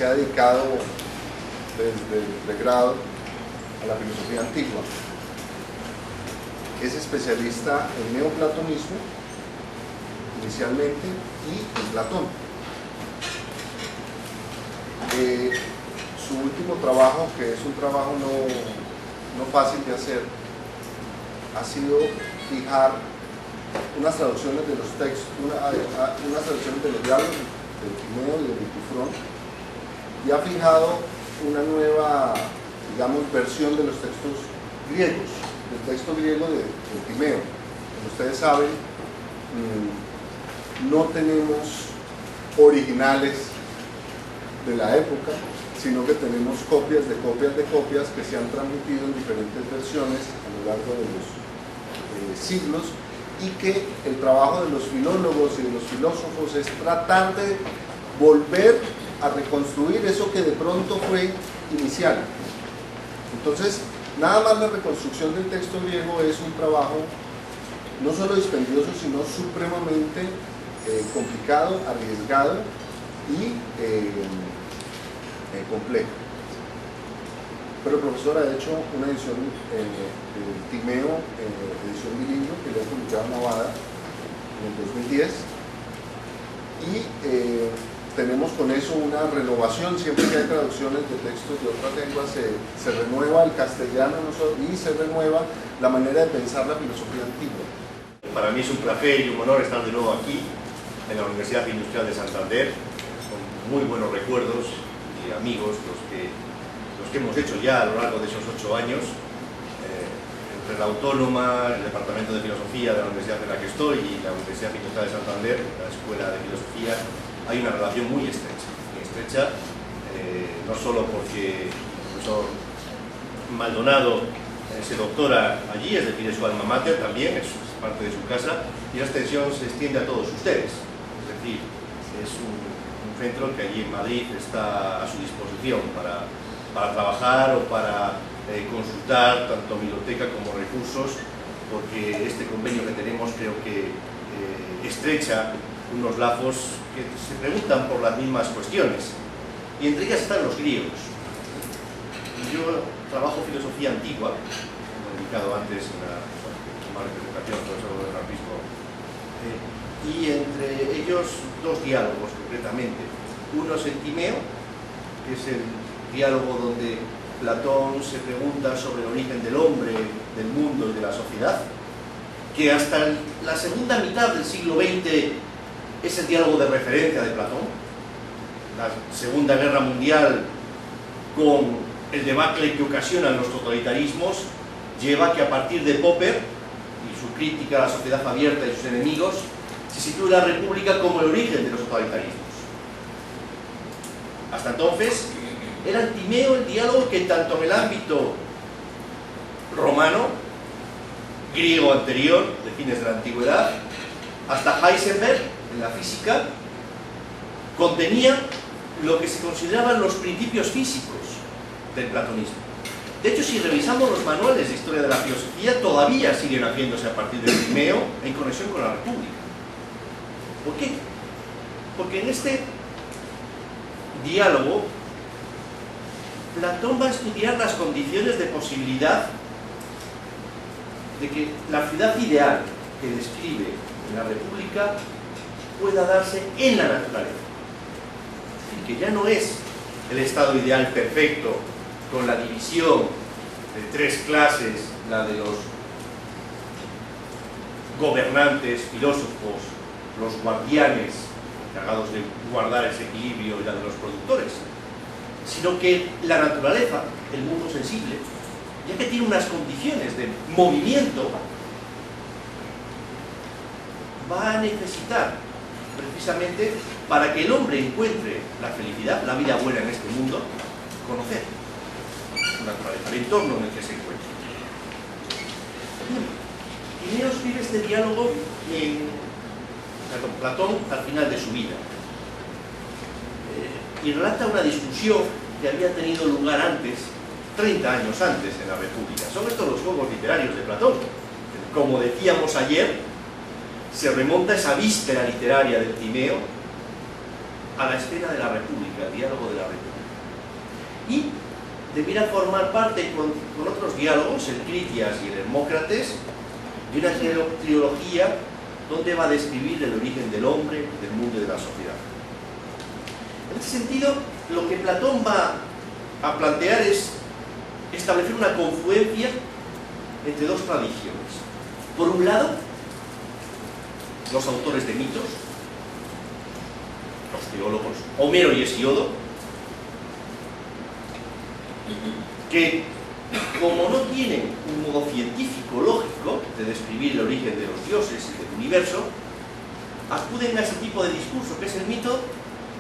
ha dedicado desde el pregrado a la filosofía antigua. Es especialista en neoplatonismo inicialmente y en Platón. Su último trabajo, que es un trabajo no fácil de hacer, ha sido fijar unas traducciones de los textos, unas traducciones de los diálogos del Timeo y del Tifrón, y ha fijado una nueva, digamos, versión de los textos griegos, del texto griego de Timeo. Como ustedes saben, no tenemos originales de la época, sino que tenemos copias de copias que se han transmitido en diferentes versiones a lo largo de los siglos, y que el trabajo de los filólogos y de los filósofos es tratar de volver a reconstruir eso que de pronto fue inicial. Entonces, nada más la reconstrucción del texto griego es un trabajo no solo dispendioso, sino supremamente complicado, arriesgado y complejo. Pero el profesor ha hecho una edición del Timeo, edición bilingüe, que lo ha publicado en Navada en el 2010, y tenemos con eso una renovación. Siempre que hay traducciones de textos de otras lenguas se renueva el castellano y se renueva la manera de pensar la filosofía antigua. Para mí es un placer y un honor estar de nuevo aquí en la Universidad Industrial de Santander, con muy buenos recuerdos y amigos los que hemos hecho ya a lo largo de esos 8 años. Entre la Autónoma, el Departamento de Filosofía de la universidad en la que estoy y la Universidad Industrial de Santander, la Escuela de Filosofía, hay una relación muy estrecha, no solo porque el profesor Maldonado se doctora allí, es decir, es su alma mater también, es parte de su casa, y la extensión se extiende a todos ustedes, es decir, es un centro que allí en Madrid está a su disposición para trabajar o para consultar tanto biblioteca como recursos, porque este convenio que tenemos creo que estrecha unos lazos que se preguntan por las mismas cuestiones, y entre ellas están los griegos. Yo trabajo filosofía antigua, como he indicado antes en la representación del Francisco, y entre ellos dos diálogos concretamente. Uno es el Timeo, que es el diálogo donde Platón se pregunta sobre el origen del hombre, del mundo y de la sociedad, que hasta la segunda mitad del siglo XX es el diálogo de referencia de Platón. La Segunda Guerra Mundial, con el debacle que ocasionan los totalitarismos, lleva que a partir de Popper y su crítica a la sociedad abierta y sus enemigos, se sitúe la República como el origen de los totalitarismos. Hasta entonces era el Timeo el diálogo que tanto en el ámbito romano, griego anterior, de fines de la antigüedad, hasta Heisenberg, en la física, contenía lo que se consideraban los principios físicos del platonismo. De hecho, si revisamos los manuales de historia de la filosofía, todavía siguen haciéndose a partir del Timeo en conexión con la República. ¿Por qué? Porque en este diálogo Platón va a estudiar las condiciones de posibilidad de que la ciudad ideal que describe en la República pueda darse en la naturaleza. Es decir, que ya no es el estado ideal perfecto con la división de 3 clases, la de los gobernantes, filósofos, los guardianes encargados de guardar ese equilibrio, y la de los productores, sino que la naturaleza, el mundo sensible, ya que tiene unas condiciones de movimiento, va a necesitar, precisamente para que el hombre encuentre la felicidad, la vida buena en este mundo, conocer su naturaleza, el entorno en el que se encuentra. Timeo escribe este diálogo con Platón al final de su vida, y relata una discusión que había tenido lugar antes, 30 años antes, en la República. Son estos los juegos literarios de Platón. Como decíamos ayer, se remonta esa víspera literaria del Timeo a la escena de la República, el diálogo de la República. y debiera formar parte con otros diálogos, el Critias y el Hermócrates, de una trilogía donde va a describir el origen del hombre, del mundo y de la sociedad. En este sentido, lo que Platón va a plantear es establecer una confluencia entre dos tradiciones. Por un lado, los autores de mitos, los teólogos, Homero y Hesíodo, que como no tienen un modo científico lógico de describir el origen de los dioses y del universo, acuden a ese tipo de discurso que es el mito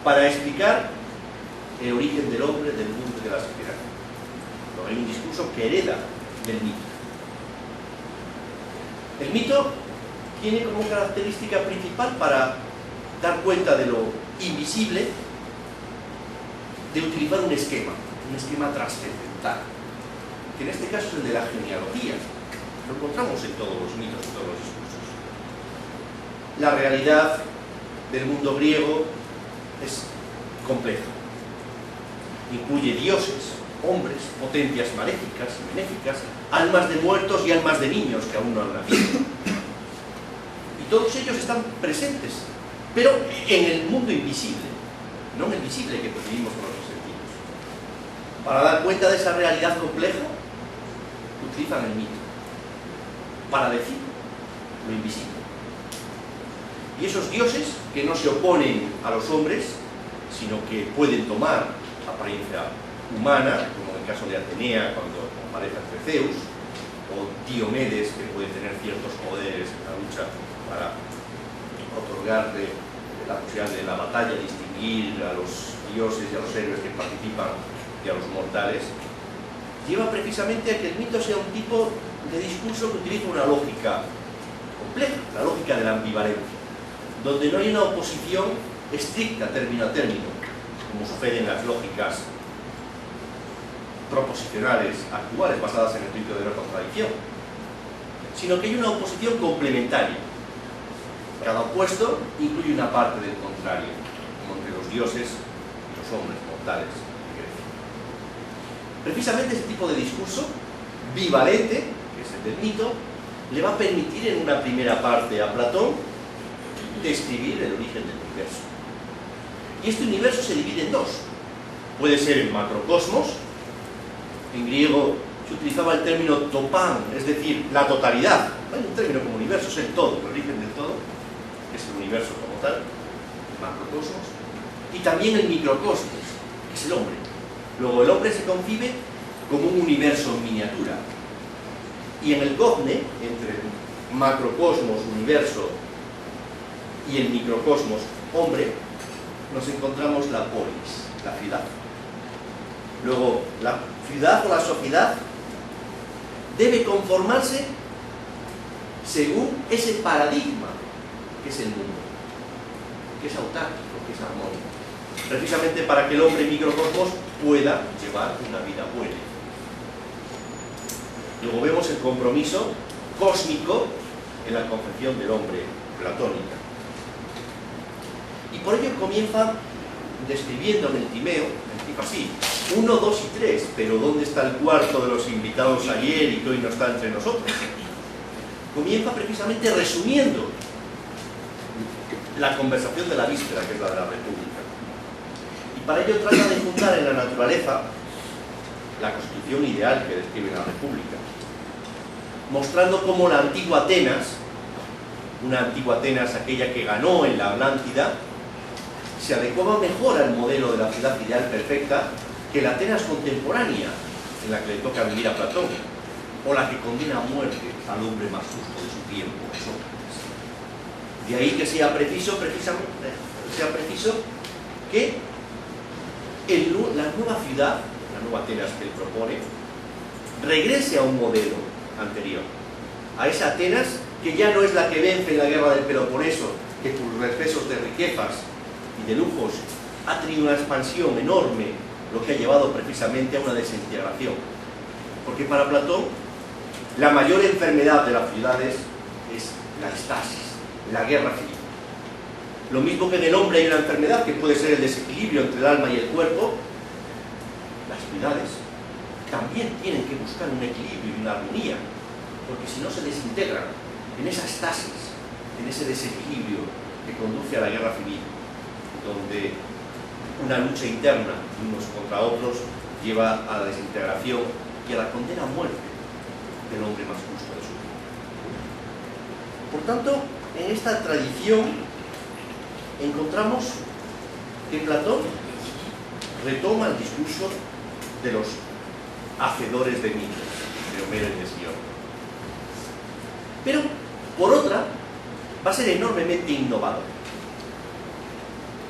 para explicar el origen del hombre, del mundo y de la sociedad. No, hay un discurso que hereda del mito. El mito tiene como característica principal, para dar cuenta de lo invisible, de utilizar un esquema trascendental, que en este caso es el de la genealogía. Lo encontramos en todos los mitos, en todos los discursos. La realidad del mundo griego es compleja. Incluye dioses, hombres, potencias maléficas y benéficas, almas de muertos y almas de niños que aún no han nacido. Y todos ellos están presentes, pero en el mundo invisible, no en el visible que percibimos con los sentidos. Para dar cuenta de esa realidad compleja, utilizan el mito para decir lo invisible. Y esos dioses que no se oponen a los hombres, sino que pueden tomar apariencia humana, como en el caso de Atenea cuando aparece ante Zeus, o Diomedes, que puede tener ciertos poderes en la lucha para otorgarle la posibilidad de la batalla, distinguir a los dioses y a los héroes que participan y a los mortales, lleva precisamente a que el mito sea un tipo de discurso que utiliza una lógica compleja, la lógica de la ambivalencia, donde no hay una oposición estricta término a término, como sucede en las lógicas proposicionales actuales basadas en el principio de la contradicción, sino que hay una oposición complementaria. Cada opuesto incluye una parte del contrario, como entre los dioses y los hombres mortales de Grecia. Precisamente este tipo de discurso bivalente, que es el del mito, le va a permitir en una primera parte a Platón describir el origen del universo. Y este universo se divide en dos. Puede ser el macrocosmos. En griego se utilizaba el término topán, es decir, la totalidad. Hay un término como universo, es el todo, el origen del todo, que es el universo como tal, el macrocosmos. Y también el microcosmos, que es el hombre. Luego el hombre se concibe como un universo en miniatura. Y en el gozne, entre el macrocosmos, universo, y el microcosmos, hombre, nos encontramos la polis, la ciudad. Luego, la ciudad o la sociedad debe conformarse según ese paradigma que es el mundo, que es autárquico, que es armónico, precisamente para que el hombre microcosmos pueda llevar una vida buena. Luego vemos el compromiso cósmico en la concepción del hombre platónica. Y por ello comienza describiendo en el Timeo, así, 1, 2 y 3, pero ¿dónde está el cuarto de los invitados ayer y que hoy no está entre nosotros? Comienza precisamente resumiendo la conversación de la víspera, que es la de la República. Y para ello trata de fundar en la naturaleza la constitución ideal que describe la República, mostrando cómo la antigua Atenas, una antigua Atenas aquella que ganó en la Atlántida, se adecuaba mejor al modelo de la ciudad ideal perfecta que la Atenas contemporánea, en la que le toca vivir a Platón, o la que condena a muerte al hombre más justo de su tiempo, Sócrates. De ahí que sea preciso que la nueva ciudad, la nueva Atenas que él propone, regrese a un modelo anterior, a esa Atenas que ya no es la que vence en la guerra del Peloponeso, que por excesos de riquezas y de lujos ha tenido una expansión enorme, lo que ha llevado precisamente a una desintegración. Porque para Platón, la mayor enfermedad de las ciudades es la estasis, la guerra civil. Lo mismo que en el hombre hay una enfermedad que puede ser el desequilibrio entre el alma y el cuerpo, las ciudades, también tienen que buscar un equilibrio y una armonía, porque si no se desintegran en esas tasis, en ese desequilibrio que conduce a la guerra civil, donde una lucha interna de unos contra otros lleva a la desintegración y a la condena a muerte del hombre más justo de su tiempo. Por tanto, en esta tradición encontramos que Platón retoma el discurso de los hacedores de mitos, de Homero y Hesíodo. Pero, por otra, va a ser enormemente innovador.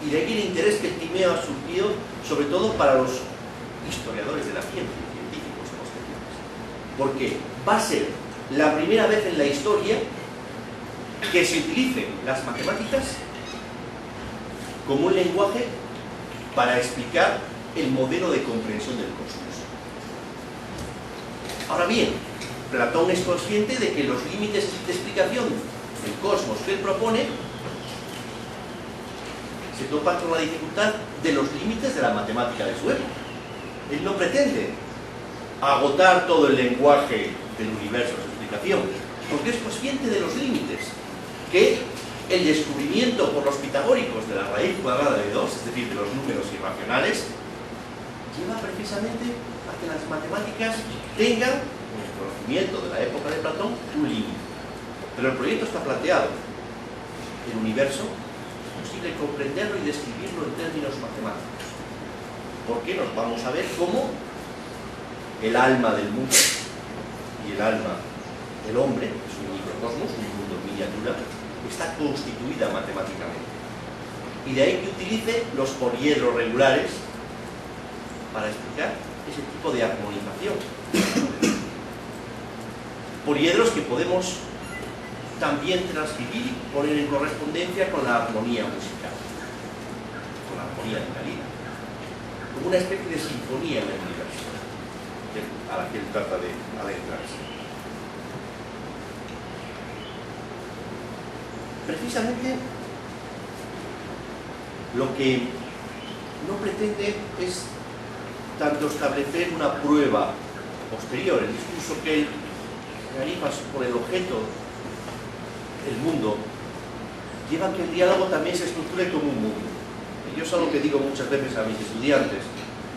Y de aquí el interés que el Timeo ha surgido, sobre todo para los historiadores de la ciencia, científicos posteriores. Porque va a ser la primera vez en la historia que se utilicen las matemáticas como un lenguaje para explicar el modelo de comprensión del cosmos. Ahora bien, Platón es consciente de que los límites de explicación del cosmos que él propone se topan con la dificultad de los límites de la matemática de su época. Él no pretende agotar todo el lenguaje del universo de su explicación, porque es consciente de los límites que el descubrimiento por los pitagóricos de la raíz cuadrada de 2, es decir, de los números irracionales, lleva precisamente a que las matemáticas tengan, en el conocimiento de la época de Platón, un límite. Pero el proyecto está planteado. El universo es posible comprenderlo y describirlo en términos matemáticos. Porque nos vamos a ver cómo el alma del mundo y el alma del hombre, que es un microcosmos, un mundo en miniatura, está constituida matemáticamente. Y de ahí que utilice los poliedros regulares para explicar ese tipo de armonización. Poliedros que podemos también transcribir y poner en correspondencia con la armonía musical, con la armonía de calidad, como una especie de sinfonía en el universo a la que él trata de adentrarse. Precisamente lo que no pretende es tanto establecer una prueba posterior, el discurso que él realiza por el objeto, el mundo, lleva a que el diálogo también se estructure como un mundo. Y yo es algo que digo muchas veces a mis estudiantes.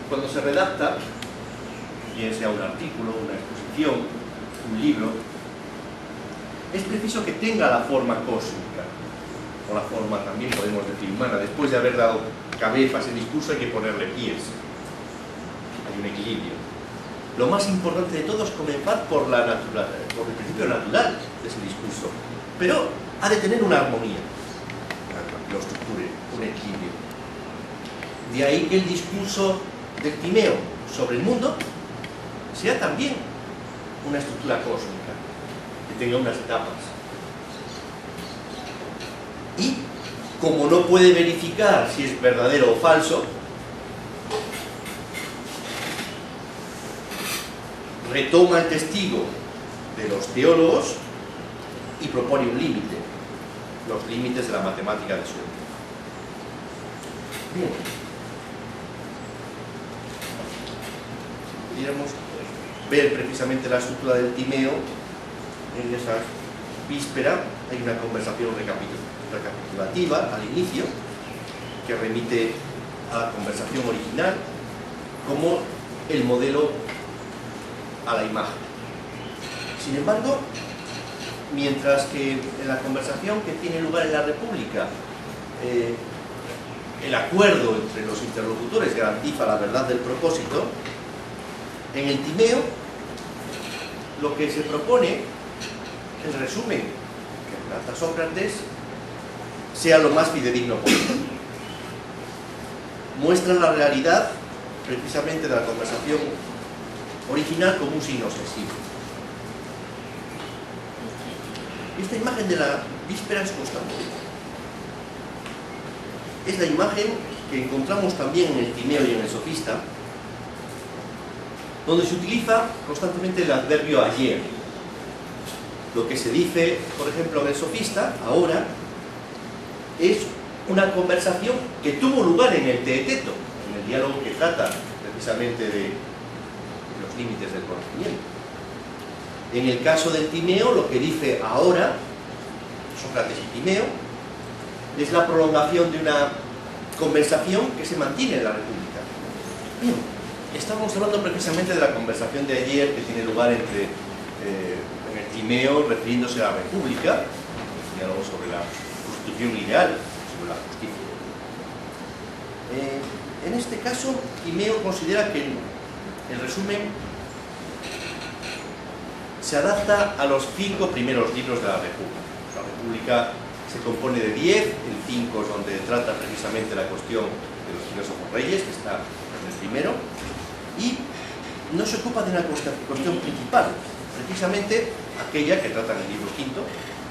Cuando se redacta, bien sea un artículo, una exposición, un libro, es preciso que tenga la forma cósmica, o la forma también, podemos decir, humana. Después de haber dado cabeza a ese discurso hay que ponerle pies. Hay un equilibrio. Lo más importante de todo es comenzar por el principio natural de ese discurso. Pero ha de tener una armonía, que lo estructure, un equilibrio. De ahí que el discurso del Timeo sobre el mundo sea también una estructura cósmica, que tenga unas etapas. Y, como no puede verificar si es verdadero o falso, retoma el testigo de los teólogos y propone un límite, los límites de la matemática de su época. Bien. Pudiéramos ver precisamente la estructura del Timeo en esa víspera. Hay una conversación recapitulativa al inicio que remite a la conversación original como el modelo a la imagen. Sin embargo, mientras que en la conversación que tiene lugar en la República el acuerdo entre los interlocutores garantiza la verdad del propósito, en el Timeo lo que se propone, en resumen, que relata Sócrates, sea lo más fidedigno posible. Muestra la realidad precisamente de la conversación original como un signo sensible. Esta imagen de la víspera es constante. Es la imagen que encontramos también en el Timeo y en el Sofista, donde se utiliza constantemente el adverbio ayer. Lo que se dice, por ejemplo, en el Sofista, ahora, es una conversación que tuvo lugar en el Teeteto, en el diálogo que trata precisamente de los límites del conocimiento. En el caso del Timeo, lo que dice ahora Sócrates y Timeo es la prolongación de una conversación que se mantiene en la República. Bien, estamos hablando precisamente de la conversación de ayer que tiene lugar entre en el Timeo, refiriéndose a la República, un diálogo sobre la constitución ideal, sobre la justicia. En este caso, Timeo considera que, en resumen, se adapta a los 5 primeros libros de la República. La República se compone de 10, el 5 es donde trata precisamente la cuestión de los filósofos reyes, que está en el primero, y no se ocupa de una cuestión principal, precisamente aquella que trata en el libro quinto,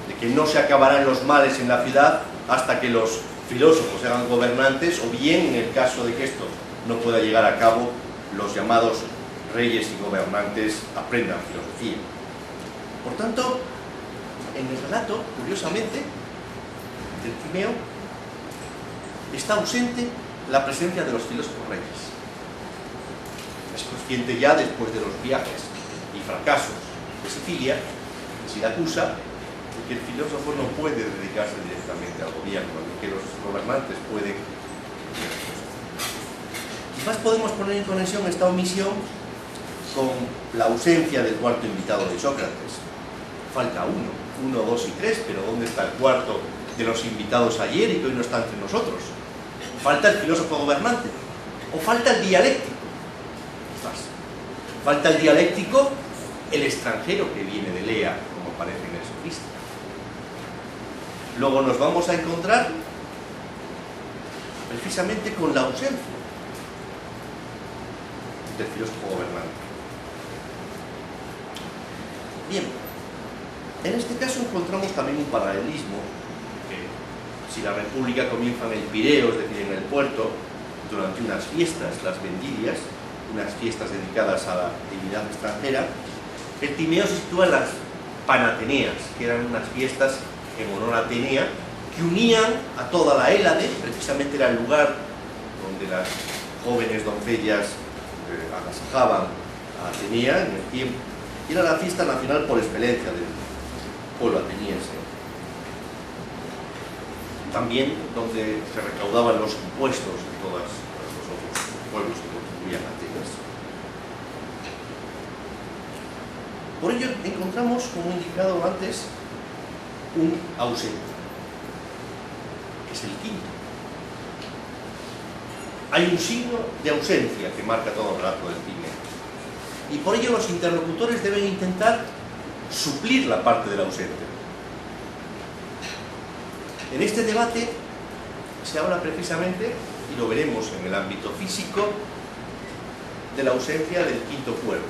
de que no se acabarán los males en la ciudad hasta que los filósofos se hagan gobernantes, o bien, en el caso de que esto no pueda llegar a cabo, los llamados reyes y gobernantes aprendan filosofía. Por tanto, en el relato, curiosamente, del Timeo, está ausente la presencia de los filósofos reyes. Es consciente ya, después de los viajes y fracasos de Sicilia, de Siracusa, de que el filósofo no puede dedicarse directamente al gobierno, de que los gobernantes pueden. Quizás podemos poner en conexión esta omisión con la ausencia del cuarto invitado de Sócrates. Falta uno, 2 y 3, pero ¿dónde está el cuarto de los invitados ayer y que hoy no está entre nosotros? Falta el filósofo gobernante, o falta el dialéctico. Quizás falta el dialéctico, el extranjero que viene de Lea, como aparece en el Sofista. Luego nos vamos a encontrar precisamente con la ausencia del filósofo gobernante. Bien, en este caso encontramos también un paralelismo, que si la República comienza en el Pireo, es decir, en el puerto, durante unas fiestas, las vendilias, unas fiestas dedicadas a la divinidad extranjera, el Timeo se sitúa en las Panateneas, que eran unas fiestas en honor a Atenea, que unían a toda la Hélade, precisamente era el lugar donde las jóvenes doncellas agasajaban a Atenea en el tiempo, y era la fiesta nacional por excelencia del pueblo ateniense. También donde se recaudaban los impuestos de todos los otros pueblos que constituían Atenas. Por ello encontramos, como he indicado antes, un ausente, que es el quinto. Hay un signo de ausencia que marca todo el relato del Timeo. Y por ello los interlocutores deben intentar suplir la parte del ausente. En este debate se habla precisamente, y lo veremos en el ámbito físico, de la ausencia del quinto cuerpo,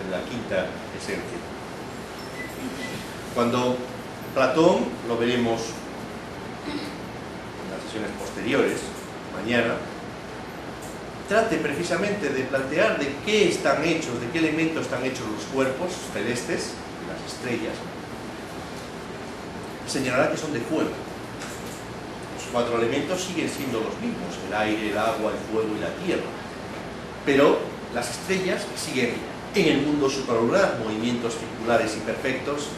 de la quinta esencia. Cuando Platón, lo veremos en las sesiones posteriores, mañana, trate precisamente de plantear de qué están hechos, de qué elementos están hechos los cuerpos celestes, las estrellas, señalará que son de fuego. Los 4 elementos siguen siendo los mismos, el aire, el agua, el fuego y la tierra, pero las estrellas siguen en el mundo supralunar, movimientos circulares y perfectos,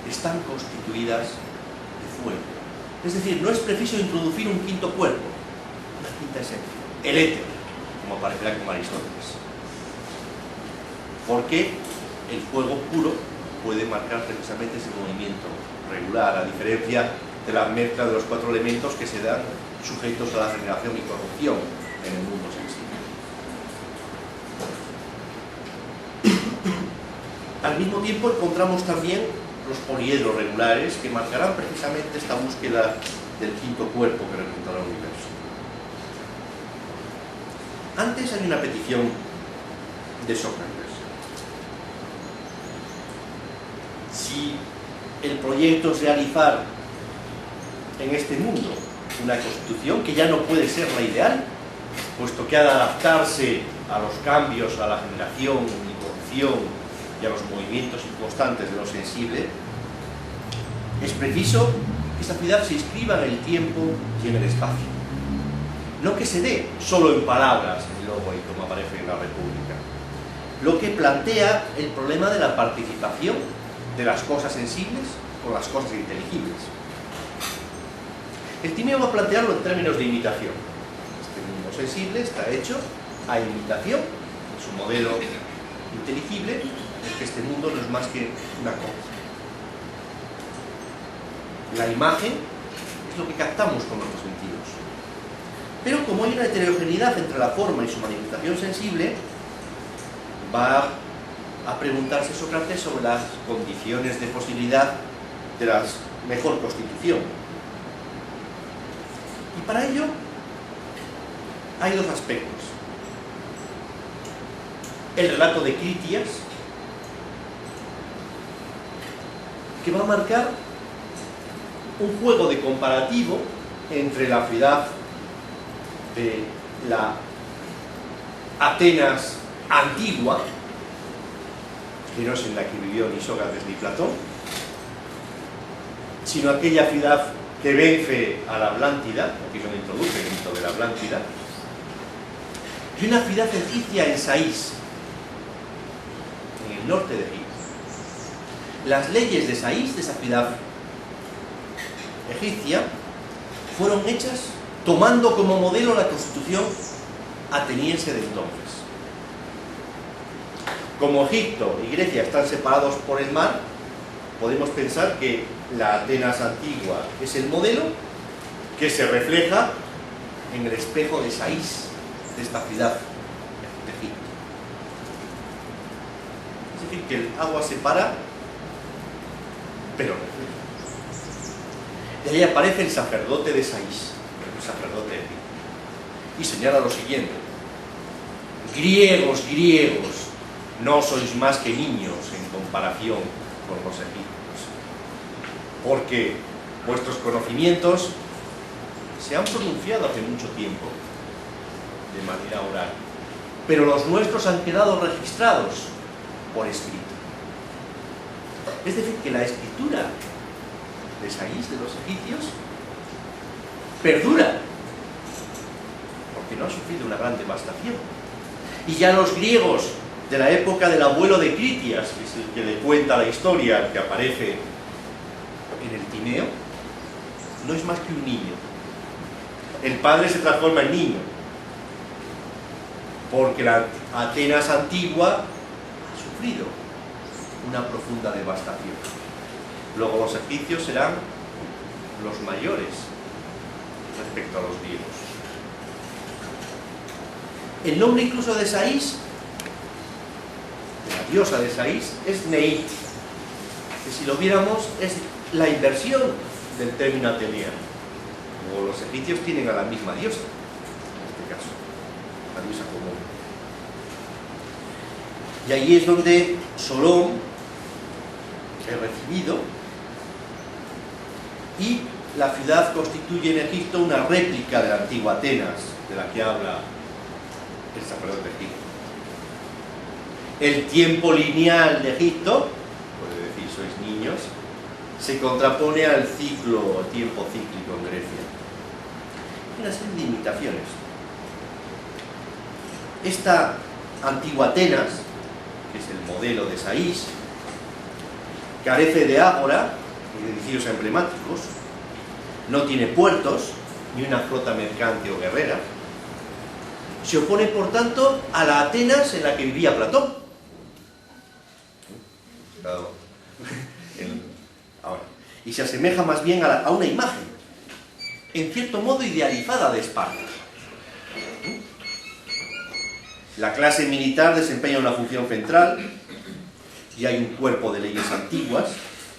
están constituidas de fuego. Es decir, no es preciso introducir un quinto cuerpo, una quinta esencia, el éter, como aparecerá con Aristóteles, porque el fuego puro puede marcar precisamente ese movimiento regular, a diferencia de la mezcla de los 4 elementos que se dan sujetos a la generación y corrupción en el mundo sensible. Al mismo tiempo encontramos también los poliedros regulares que marcarán precisamente esta búsqueda del quinto cuerpo que representará el universo. Antes hay una petición de Sócrates. Si el proyecto es realizar en este mundo una constitución que ya no puede ser la ideal, puesto que ha de adaptarse a los cambios, a la generación y corrupción y a los movimientos inconstantes de lo sensible, es preciso que esta ciudad se inscriba en el tiempo y en el espacio. No que se dé solo en palabras, en luego y como aparece en la República, lo que plantea el problema de la participación de las cosas sensibles con las cosas inteligibles. El Timeo va a plantearlo en términos de imitación. Este mundo sensible está hecho a imitación, en su modelo inteligible, es que este mundo no es más que una cosa. La imagen es lo que captamos con nuestros sentidos. Pero como hay una heterogeneidad entre la forma y su manifestación sensible, va a preguntarse Sócrates sobre las condiciones de posibilidad de la mejor constitución. Y para ello hay dos aspectos. El relato de Critias, que va a marcar un juego de comparativo entre la ciudad de la Atenas antigua, que no es en la que vivió ni Sócrates ni Platón, sino aquella ciudad que vence a la Atlántida, aquí es donde introduce el mito de la Atlántida, y una ciudad egipcia en Saís, en el norte de Egipto. Las leyes de Saís, de esa ciudad egipcia, fueron hechas tomando como modelo la constitución ateniense de entonces. Como Egipto y Grecia están separados por el mar, podemos pensar que la Atenas antigua es el modelo que se refleja en el espejo de Saís, de esta ciudad de Egipto. Es decir, que el agua separa, pero refleja. De ahí aparece el sacerdote de Saís, el sacerdote de Egipto, y señala lo siguiente: griegos, griegos, no sois más que niños en comparación con los egipcios, porque vuestros conocimientos se han pronunciado hace mucho tiempo de manera oral, pero los nuestros han quedado registrados por escrito. Es decir, que la escritura de Saís, de los egipcios, perdura, porque no ha sufrido una gran devastación. Y ya los griegos de la época del abuelo de Critias, que es el que le cuenta la historia que aparece en el Timeo, no es más que un niño. El padre se transforma en niño, porque la Atenas antigua ha sufrido una profunda devastación. Luego los egipcios serán los mayores respecto a los griegos. El nombre incluso de Saís, de la diosa de Saís, es Neit, que si lo viéramos es la inversión del término ateniano. Como los egipcios tienen a la misma diosa, en este caso, la diosa común. Y ahí es donde Solón es recibido, y la ciudad constituye en Egipto una réplica de la antigua Atenas, de la que habla el sacerdote de Egipto. El tiempo lineal de Egipto, puede decir sois niños, se contrapone al ciclo, tiempo cíclico en Grecia. Hay una serie de imitaciones. Esta antigua Atenas, que es el modelo de Saís, carece de ágora y de edificios emblemáticos, no tiene puertos, ni una flota mercante o guerrera. Se opone, por tanto, a la Atenas en la que vivía Platón. Ahora. Y se asemeja más bien a una imagen, en cierto modo idealizada de Esparta. La clase militar desempeña una función central y hay un cuerpo de leyes antiguas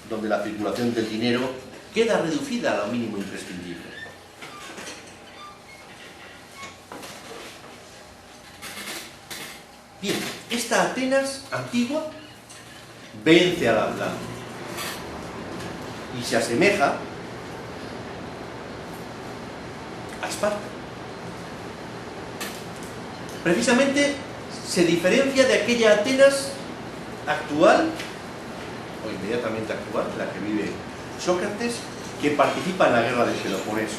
donde la circulación del dinero queda reducida a lo mínimo imprescindible. Bien, esta Atenas antigua vence a la Atlántida y se asemeja a Esparta. Precisamente se diferencia de aquella Atenas actual, o inmediatamente actual, en la que vive Sócrates, que participa en la guerra del Peloponeso,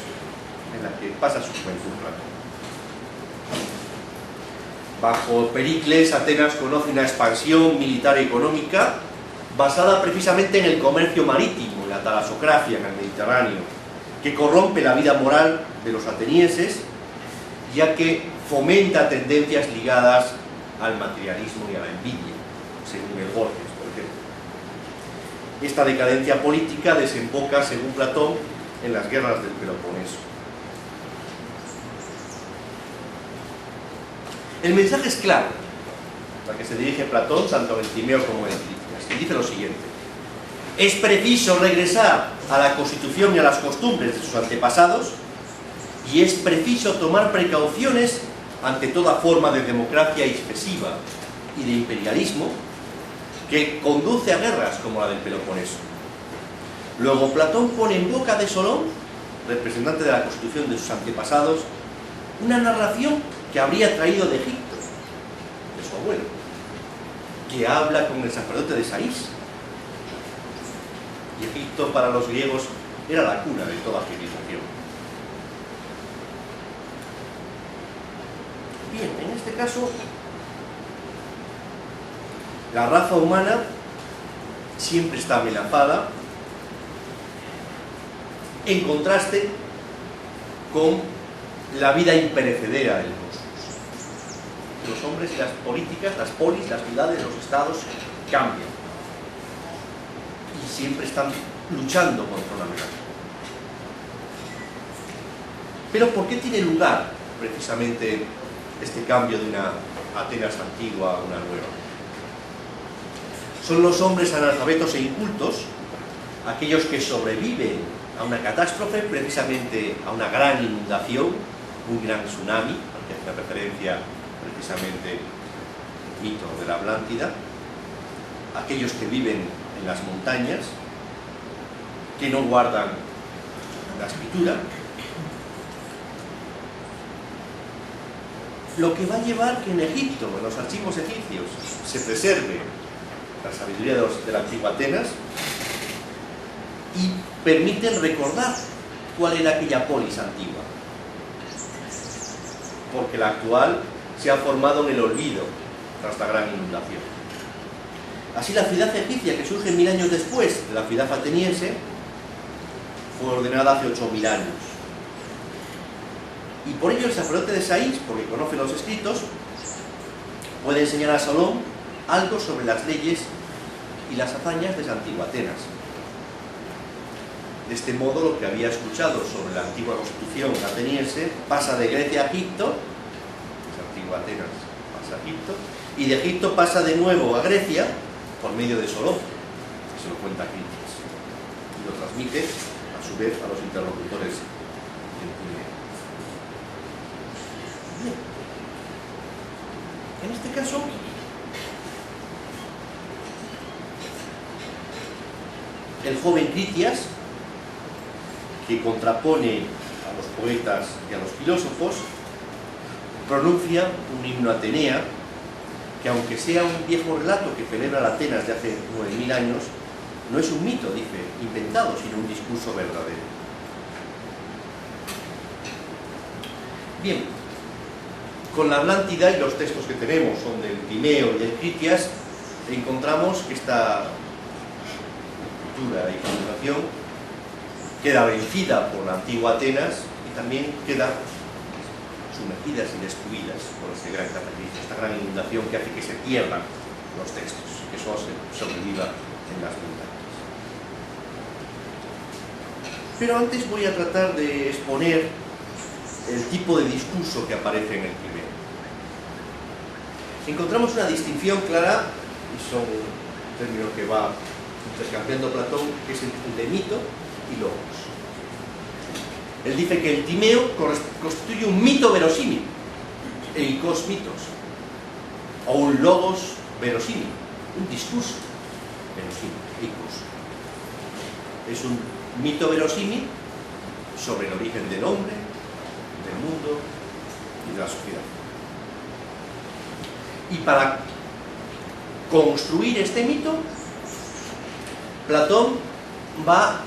en la que pasa su juventud. Bajo Pericles, Atenas conoce una expansión militar y económica basada precisamente en el comercio marítimo, en la talasocracia en el Mediterráneo, que corrompe la vida moral de los atenienses, ya que fomenta tendencias ligadas al materialismo y a la envidia, según el Borges, por ejemplo. Esta decadencia política desemboca, según Platón, en las guerras del Peloponeso. El mensaje es claro, al que se dirige Platón, tanto en el Timeo como en el Critias, que dice lo siguiente: es preciso regresar a la constitución y a las costumbres de sus antepasados, y es preciso tomar precauciones ante toda forma de democracia excesiva y de imperialismo que conduce a guerras como la del Peloponeso. Luego Platón pone en boca de Solón, representante de la constitución de sus antepasados, una narración que habría traído de Egipto, de su abuelo, que habla con el sacerdote de Saís. Y Egipto para los griegos era la cuna de toda civilización. Bien, en este caso, la raza humana siempre está amenazada, en contraste con la vida imperecedera del cosmos. Los hombres y las políticas, las polis, las ciudades, los estados cambian y siempre están luchando contra una amenaza. Pero ¿por qué tiene lugar precisamente este cambio de una Atenas antigua a una nueva? Son los hombres analfabetos e incultos aquellos que sobreviven a una catástrofe, precisamente a una gran inundación, un gran tsunami, al que hace referencia precisamente el mito de la Atlántida, aquellos que viven en las montañas, que no guardan la escritura, lo que va a llevar que en Egipto, en los archivos egipcios, se preserve la sabiduría de la antigua Atenas y permiten recordar cuál era aquella polis antigua, porque la actual se ha formado en el olvido tras la gran inundación. Así la ciudad egipcia, que surge 1000 años después de la ciudad ateniense, fue ordenada hace 8000 años. Y por ello el sacerdote de Saís, porque conoce los escritos, puede enseñar a Solón algo sobre las leyes y las hazañas de esa antigua Atenas. De este modo, lo que había escuchado sobre la antigua constitución ateniense pasa de Grecia a Egipto, esa antigua Atenas pasa a Egipto, y de Egipto pasa de nuevo a Grecia por medio de Solón, que se lo cuenta Critias, y lo transmite a su vez a los interlocutores del Timeo. Bien. En este caso, el joven Critias, que contrapone a los poetas y a los filósofos, pronuncia un himno atenea que, aunque sea un viejo relato que celebra la Atenas de hace 9000 años, no es un mito, dice, inventado, sino un discurso verdadero. Bien, con la Atlántida y los textos que tenemos son del Timeo y del Critias, encontramos que esta cultura y civilización queda vencida por la antigua Atenas y también queda sumergidas y destruidas por este gran cataclismo, esta gran inundación que hace que se pierdan los textos, que solo se sobreviva en las montañas. Pero antes voy a tratar de exponer el tipo de discurso que aparece en el Timeo. Encontramos una distinción clara, y son un término que va intercambiando Platón, que es el de mito y logos. Él dice que el Timeo constituye un mito verosímil, eikos mitos, o un logos verosímil, un discurso verosímil, eikos. Es un mito verosímil sobre el origen del hombre, del mundo y de la sociedad. Y para construir este mito, Platón va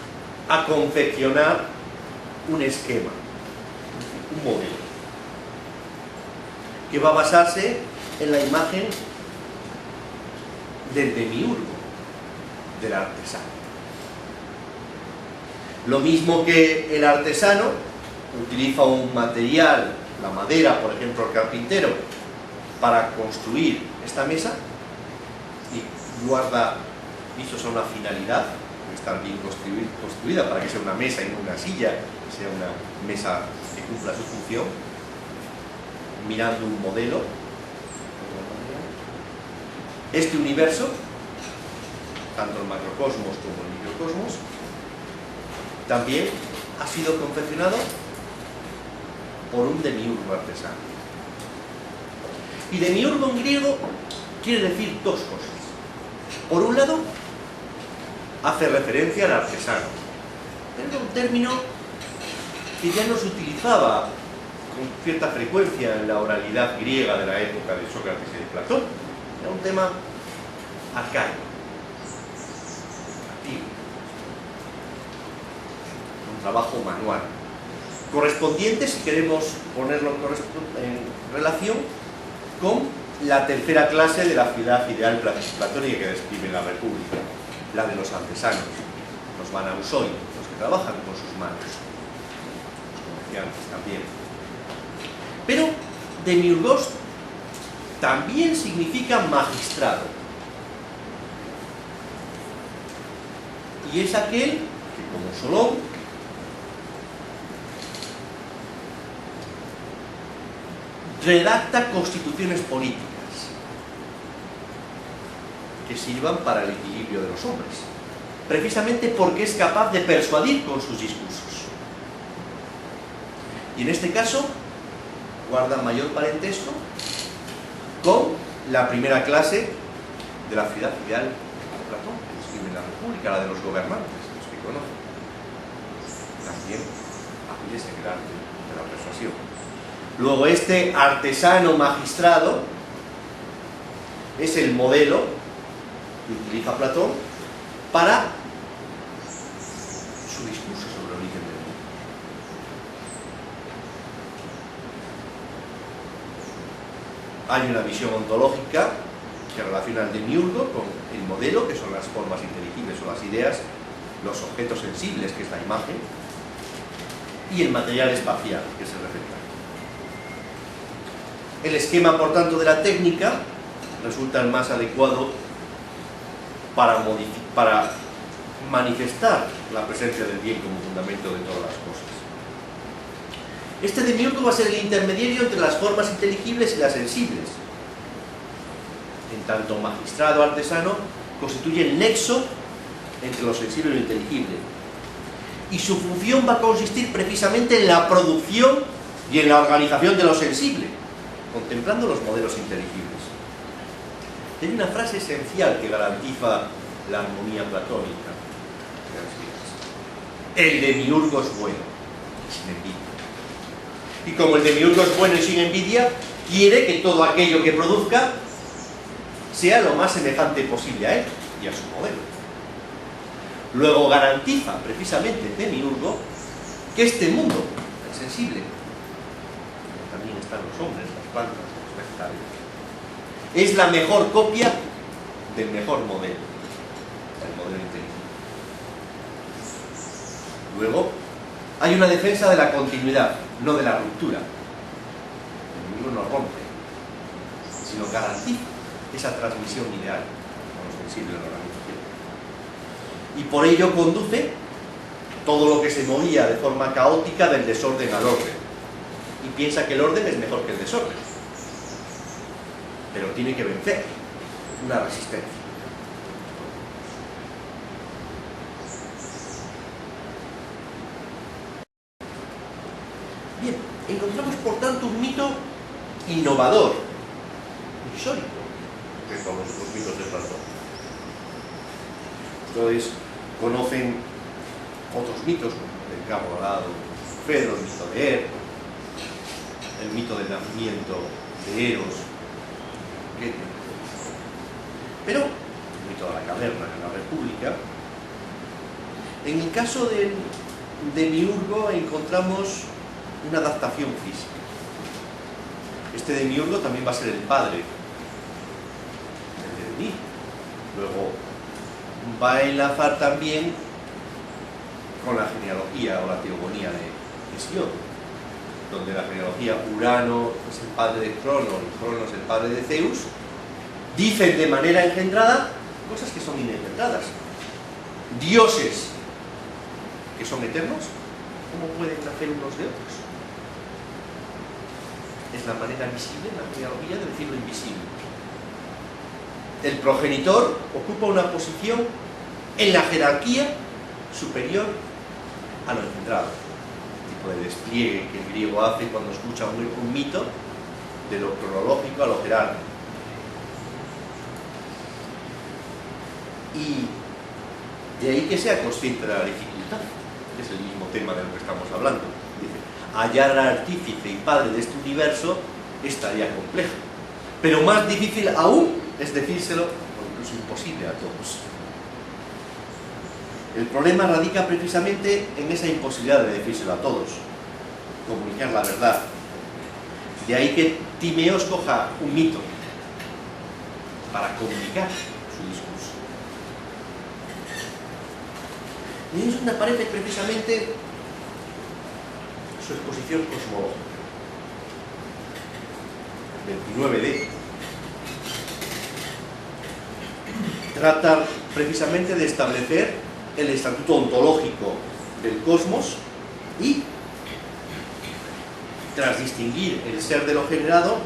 a confeccionar un esquema, un modelo, que va a basarse en la imagen del demiurgo, del artesano. Lo mismo que el artesano utiliza un material, la madera, por ejemplo, el carpintero, para construir esta mesa y guarda visos a una finalidad, estar bien construida para que sea una mesa y no una silla, que sea una mesa que cumpla su función, mirando un modelo. Este universo, tanto el macrocosmos como el microcosmos, también ha sido confeccionado por un demiurgo artesano. Y demiurgo en griego quiere decir dos cosas. Por un lado, hace referencia al artesano. Era un término que ya no se utilizaba con cierta frecuencia en la oralidad griega de la época de Sócrates y de Platón. Era un tema arcaico, antiguo, un trabajo manual, correspondiente, si queremos ponerlo en relación con la tercera clase de la ciudad ideal platónica que describe la República, la de los artesanos, los banausoi, los que trabajan con sus manos, los comerciantes también. Pero demiurgos también significa magistrado. Y es aquel que, como Solón, redacta constituciones políticas que sirvan para el equilibrio de los hombres, precisamente porque es capaz de persuadir con sus discursos. Y en este caso guarda mayor parentesco con la primera clase de la ciudad ideal de Platón, que describe la República, la de los gobernantes, los que conocen. También hábiles en el arte de la persuasión. Luego este artesano magistrado es el modelo que utiliza Platón para su discurso sobre el origen del mundo. Hay una visión ontológica que relaciona el demiurgo con el modelo, que son las formas inteligibles o las ideas, los objetos sensibles, que es la imagen, y el material espacial, que es el reflector. El esquema, por tanto, de la técnica resulta el más adecuado para manifestar la presencia del bien como fundamento de todas las cosas. Este demiurgo va a ser el intermediario entre las formas inteligibles y las sensibles. En tanto, magistrado artesano constituye el nexo entre lo sensible y lo inteligible. Y su función va a consistir precisamente en la producción y en la organización de lo sensible, contemplando los modelos inteligibles. Hay una frase esencial que garantiza la armonía platónica. El demiurgo es bueno, sin envidia. Y como el demiurgo es bueno y sin envidia, quiere que todo aquello que produzca sea lo más semejante posible a él y a su modelo. Luego garantiza precisamente el demiurgo que este mundo, el sensible, también están los hombres, las plantas, los vegetales, es la mejor copia del mejor modelo, el modelo inteligente. Luego, hay una defensa de la continuidad, no de la ruptura. El demiurgo no rompe, sino garantiza esa transmisión ideal con lo sensible de la organización. Y por ello conduce todo lo que se movía de forma caótica del desorden al orden. Y piensa que el orden es mejor que el desorden. Pero tiene que vencer una resistencia. Bien, encontramos por tanto un mito innovador, histórico, que son los mitos de Platón. Ustedes conocen otros mitos, como el Cabo Dorado, Fedro, el mito de Er, el mito del nacimiento de Eros, pero el mito de la caverna en la República. En el caso del demiurgo encontramos una adaptación física. Este demiurgo también va a ser el padre Luego va a enlazar también con la genealogía o la teogonía de Hesiod, donde la genealogía Urano es el padre de Crono y Crono es el padre de Zeus, dicen de manera engendrada cosas que son inengendradas. Dioses que son eternos, ¿cómo pueden nacer unos de otros? Es la manera visible, la genealogía, de decir lo invisible. El progenitor ocupa una posición en la jerarquía superior a lo engendrado. El tipo de despliegue que el griego hace cuando escucha un mito, de lo cronológico a lo jerárquico. Y de ahí que sea consciente de la dificultad. Es el mismo tema de lo que estamos hablando. Dice, hallar al artífice y padre de este universo es tarea compleja. Pero más difícil aún es decírselo, o incluso imposible a todos. El problema radica precisamente en esa imposibilidad de decírselo a todos, comunicar la verdad. De ahí que Timeo escoja un mito para comunicar su discurso. Y es donde aparece precisamente su exposición cosmológica. 29D. Trata precisamente de establecer el estatuto ontológico del cosmos y, tras distinguir el ser de lo generado,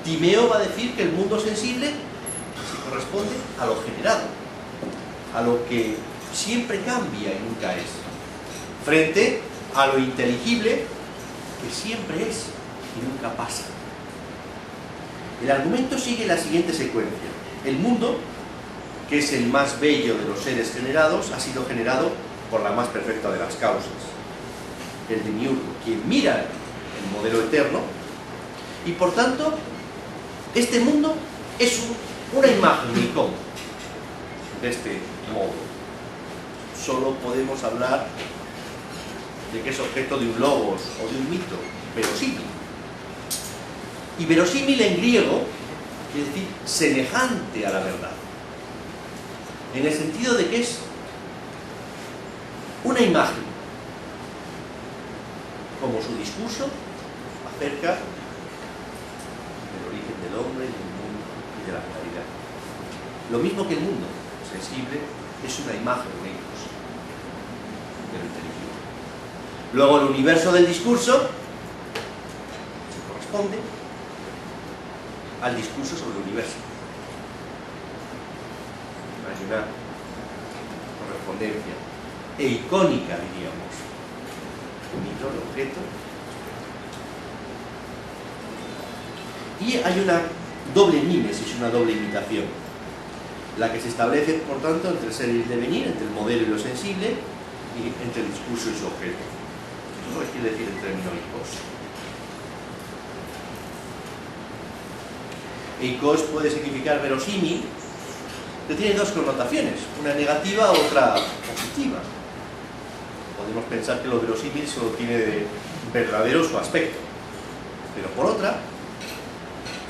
Timeo va a decir que el mundo sensible se corresponde a lo generado, a lo que siempre cambia y nunca es, frente a lo inteligible que siempre es y nunca pasa. El argumento sigue la siguiente secuencia. El mundo, que es el más bello de los seres generados, ha sido generado por la más perfecta de las causas, el demiurgo, quien mira el modelo eterno, y por tanto este mundo es una imagen, un icono de este modo. Solo podemos hablar de que es objeto de un logos o de un mito verosímil. Y verosímil en griego quiere decir semejante a la verdad, en el sentido de que es una imagen, como su discurso acerca del origen del hombre, del mundo y de la realidad. Lo mismo que el mundo sensible es una imagen de ellos, de lo inteligible. Luego el universo del discurso se corresponde al discurso sobre el universo. Hay una correspondencia eicónica, diríamos. El mito, el objeto. Y hay una doble mímesis, una doble imitación, la que se establece, por tanto, entre el ser y el devenir, entre el modelo y lo sensible, y entre el discurso y su objeto. Eso es lo que quiere decir el término eikos. Eikos puede significar verosímil, que tiene dos connotaciones, una negativa, otra positiva. Podemos pensar que lo verosímil solo tiene de verdadero su aspecto, pero por otra,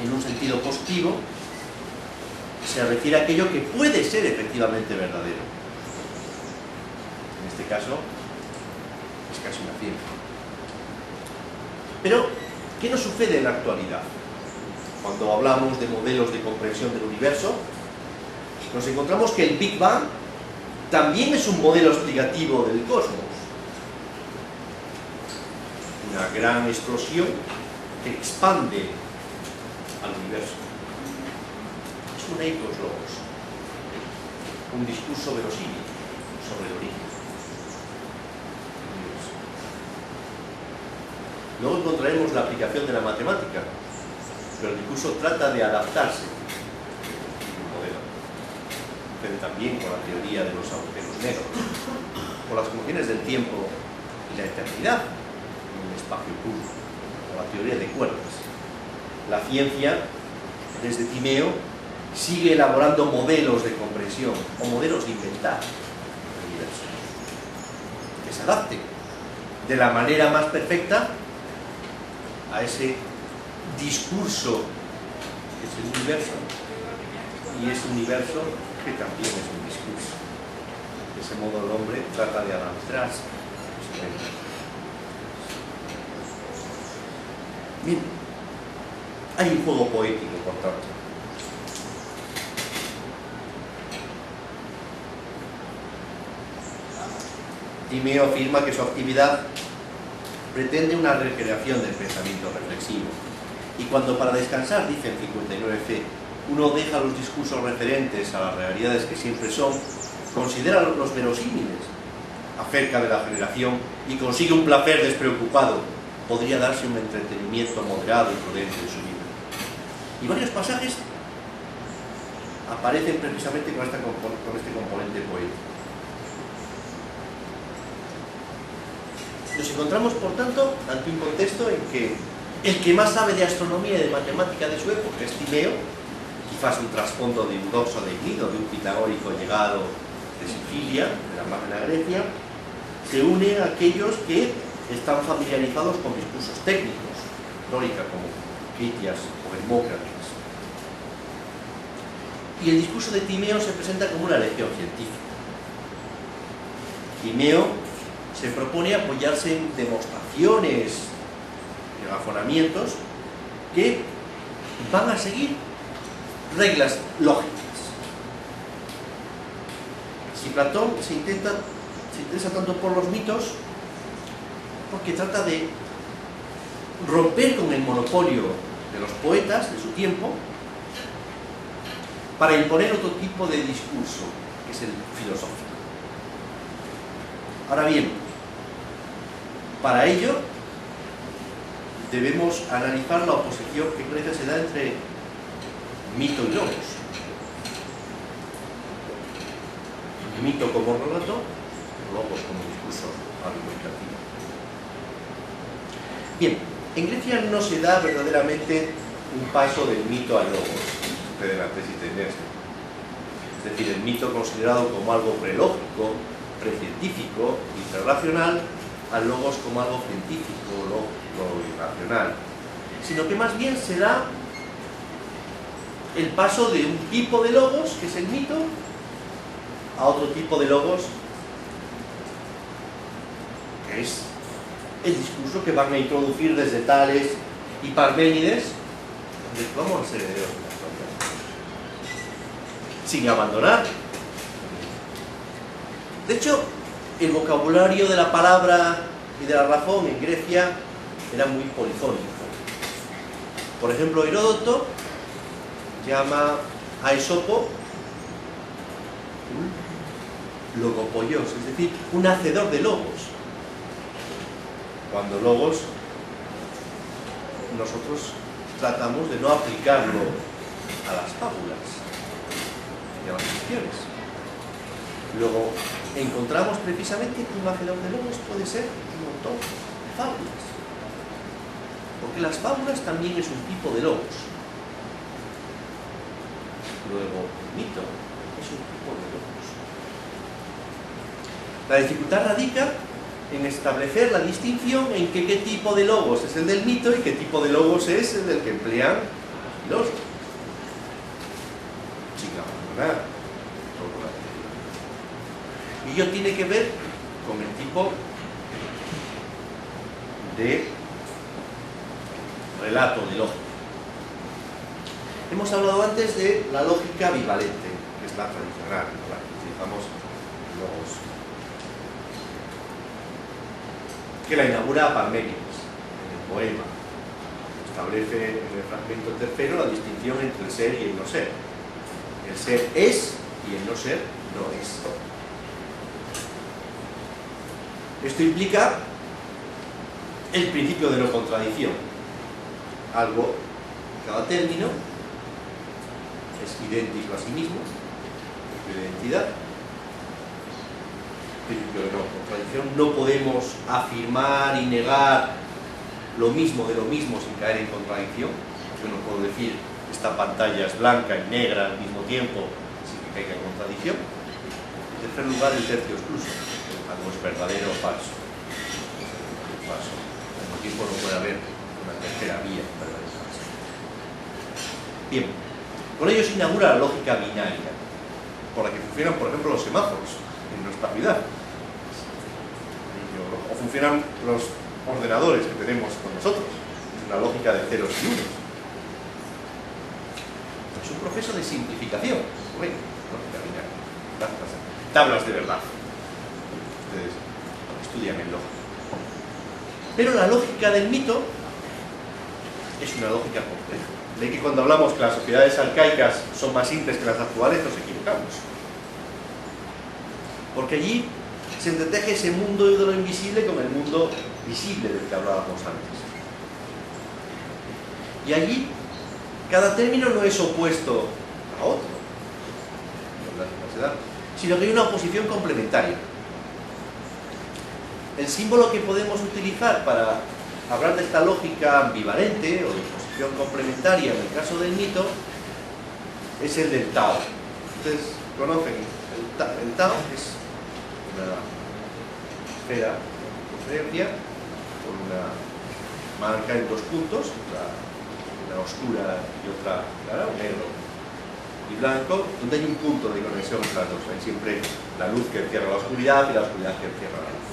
en un sentido positivo, se refiere a aquello que puede ser efectivamente verdadero. En este caso, es casi una ciencia. Pero, ¿qué nos sucede en la actualidad? Cuando hablamos de modelos de comprensión del universo, nos encontramos que el Big Bang también es un modelo explicativo del cosmos. Una gran explosión que expande al universo. Es un eikos logos, un discurso verosímil sobre el origen del universo. Luego encontraremos la aplicación de la matemática, pero el discurso trata de adaptarse al modelo. Pero también con la teoría de los agujeros negros, con las funciones del tiempo y la eternidad en un espacio puro, con la teoría de cuerdas. La ciencia, desde Timeo, sigue elaborando modelos de comprensión o modelos de inventar el universo que se adapten de la manera más perfecta a ese discurso que es el universo y ese universo que también es un discurso. De ese modo el hombre trata de adentrarse. Bien, hay un juego poético, por tanto. Timeo afirma que su actividad pretende una recreación del pensamiento reflexivo. Y cuando para descansar, dice en 59f, uno deja los discursos referentes a las realidades que siempre son, considera los verosímiles acerca de la generación y consigue un placer despreocupado, podría darse un entretenimiento moderado y prudente en su vida. Y varios pasajes aparecen precisamente con este componente poético. Nos encontramos, por tanto, ante un contexto en que el que más sabe de astronomía y de matemática de su época es Timeo, quizás un trasfondo de Eudoxo de Gnido, de un pitagórico llegado de Sicilia, de la Magna Grecia, se une a aquellos que están familiarizados con discursos técnicos, retórica como Critias o Hermócrates. Y el discurso de Timeo se presenta como una lección científica. Timeo se propone apoyarse en demostraciones y razonamientos que van a seguir reglas lógicas. Si Platón se interesa tanto por los mitos, porque trata de romper con el monopolio de los poetas de su tiempo para imponer otro tipo de discurso, que es el filosófico. Ahora bien, para ello debemos analizar la oposición que en Grecia se da entre mito y logos. Mito como relato, logos como discurso argumentativo. Bien, en Grecia no se da verdaderamente un paso del mito al logos, sucede en la tesis de Nestor. Es decir, el mito considerado como algo prelógico, precientífico y prerracional, al logos como algo científico, lógico y racional, sino que más bien se da el paso de un tipo de logos, que es el mito, a otro tipo de logos, que es el discurso que van a introducir desde Tales y Parménides, vamos a ser herederos de la actualidad, sin abandonar. De hecho, el vocabulario de la palabra y de la razón en Grecia era muy polifónico. Por ejemplo, Heródoto llama a Esopo un logopoios, es decir, un hacedor de logos. Cuando logos nosotros tratamos de no aplicarlo a las fábulas y a las ficciones. Luego encontramos precisamente que un hacedor de logos puede ser un autor de fábulas, porque las fábulas también es un tipo de logos. Luego el mito es un tipo de logos. La dificultad radica en establecer la distinción en qué tipo de logos es el del mito y qué tipo de logos es el del que emplean los filósofos, sin abandonar todo lo anterior. Y ello tiene que ver con el tipo de relato de lógica. Hemos hablado antes de la lógica bivalente, que es la tradicional, la que utilizamos logos, que la inaugura Parménides en el poema. Establece en el fragmento tercero la distinción entre el ser y el no ser. El ser es y el no ser no es. Esto implica el principio de no contradicción. Algo, cada término es idéntico a sí mismo, de identidad. Principio de no contradicción. No podemos afirmar y negar lo mismo de lo mismo sin caer en contradicción. Yo no puedo decir esta pantalla es blanca y negra al mismo tiempo sin que caiga en contradicción. En tercer lugar, el tercio excluso. Algo es verdadero o falso. Falso. Al mismo tiempo no puede haber una tercera vía verdadera o falsa. Bien, Con ello se inaugura la lógica binaria, por la que funcionan, por ejemplo, los semáforos en nuestra ciudad, o funcionan los ordenadores que tenemos con nosotros. Es una lógica de ceros y unos. Es un proceso de simplificación. Bueno, lógica binaria. Tablas de verdad. Ustedes estudian en lógica. Pero la lógica del mito es una lógica compleja. De que cuando hablamos que las sociedades arcaicas son más simples que las actuales, nos equivocamos. Porque allí se entreteje ese mundo de lo invisible con el mundo visible del que hablábamos antes. Y allí cada término no es opuesto a otro, sino que hay una oposición complementaria. El símbolo que podemos utilizar para hablar de esta lógica ambivalente o de oposición complementaria en el caso del mito es el del Tao. Ustedes conocen el Tao, es una esfera de conferencia con una marca en dos puntos, una oscura y otra clara, un negro y blanco, donde hay un punto de conexión entre las dos. Hay siempre la luz que encierra la oscuridad y la oscuridad que encierra la luz.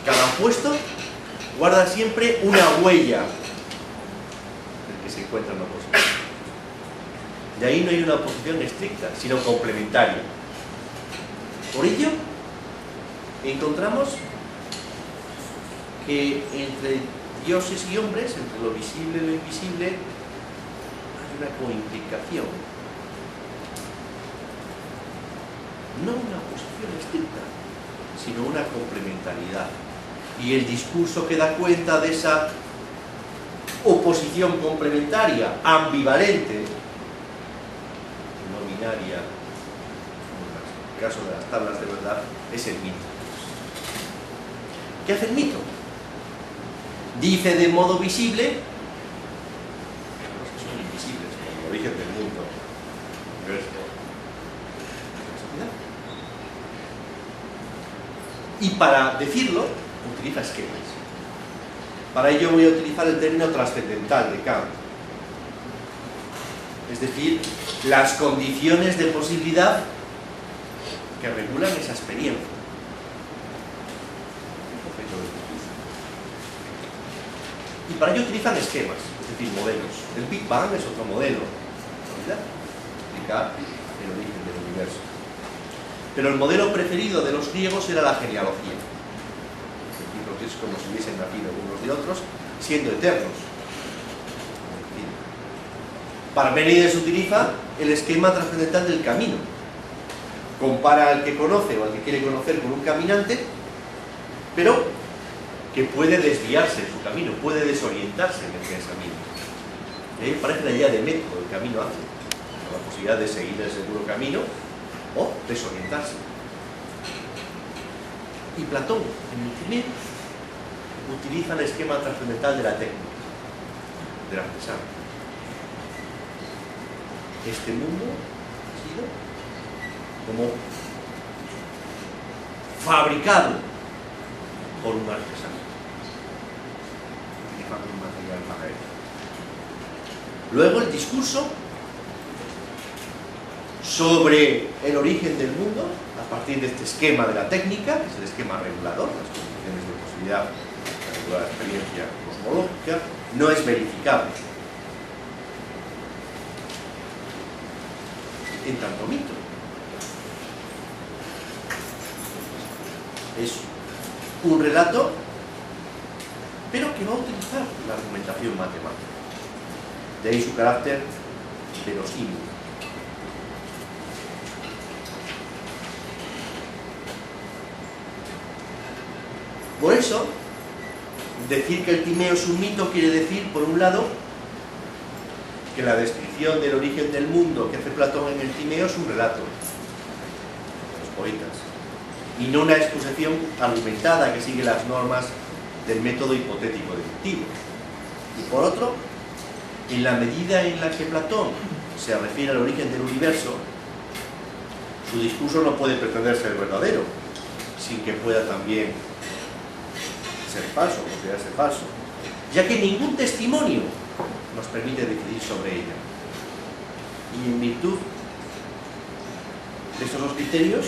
Cada opuesto guarda siempre una huella en que se encuentra en la oposición. De ahí no hay una oposición estricta, sino complementaria. Por ello, encontramos que entre dioses y hombres, entre lo visible y lo invisible, hay una coimplicación. No una oposición estricta, sino una complementariedad. Y el discurso que da cuenta de esa oposición complementaria, ambivalente, no binaria, como en el caso de las tablas de verdad, es el mito. ¿Qué hace el mito? Dice de modo visible que los que son invisibles, como el origen del mundo, el universo, la sociedad. Y para decirlo, utiliza esquemas. Para ello voy a utilizar el término trascendental de Kant. Es decir, las condiciones de posibilidad que regulan esa experiencia. Y para ello utilizan esquemas, es decir, modelos. El Big Bang es otro modelo, ¿verdad? Explicar el origen del universo. Pero el modelo preferido de los griegos era la genealogía. Es decir, que es como si hubiesen nacido unos de otros, siendo eternos. Parménides utiliza el esquema trascendental del camino. Compara al que conoce o al que quiere conocer con un caminante, pero que puede desviarse de su camino, puede desorientarse en ese camino. Y ahí parece la idea de método, el camino hacia, la posibilidad de seguir el seguro camino o desorientarse. Y Platón, en el Timeo, utiliza el esquema trascendental de la técnica, del artesano. Este mundo ha sido como fabricado por un artesano, utilizando un material para él. Luego el discurso sobre el origen del mundo, a partir de este esquema de la técnica, que es el esquema regulador, las condiciones de posibilidad de la experiencia cosmológica, no es verificable. En tanto mito. Es un relato, pero que va a utilizar la argumentación matemática. De ahí su carácter verosímil. Por eso, decir que el Timeo es un mito quiere decir, por un lado, que la descripción del origen del mundo que hace Platón en el Timeo es un relato de los poetas, y no una exposición argumentada que sigue las normas del método hipotético deductivo. Y por otro, en la medida en la que Platón se refiere al origen del universo, su discurso no puede pretender ser verdadero, sin que pueda también ser falso, considerarse falso, ya que ningún testimonio nos permite decidir sobre ella. Y en virtud de estos dos criterios,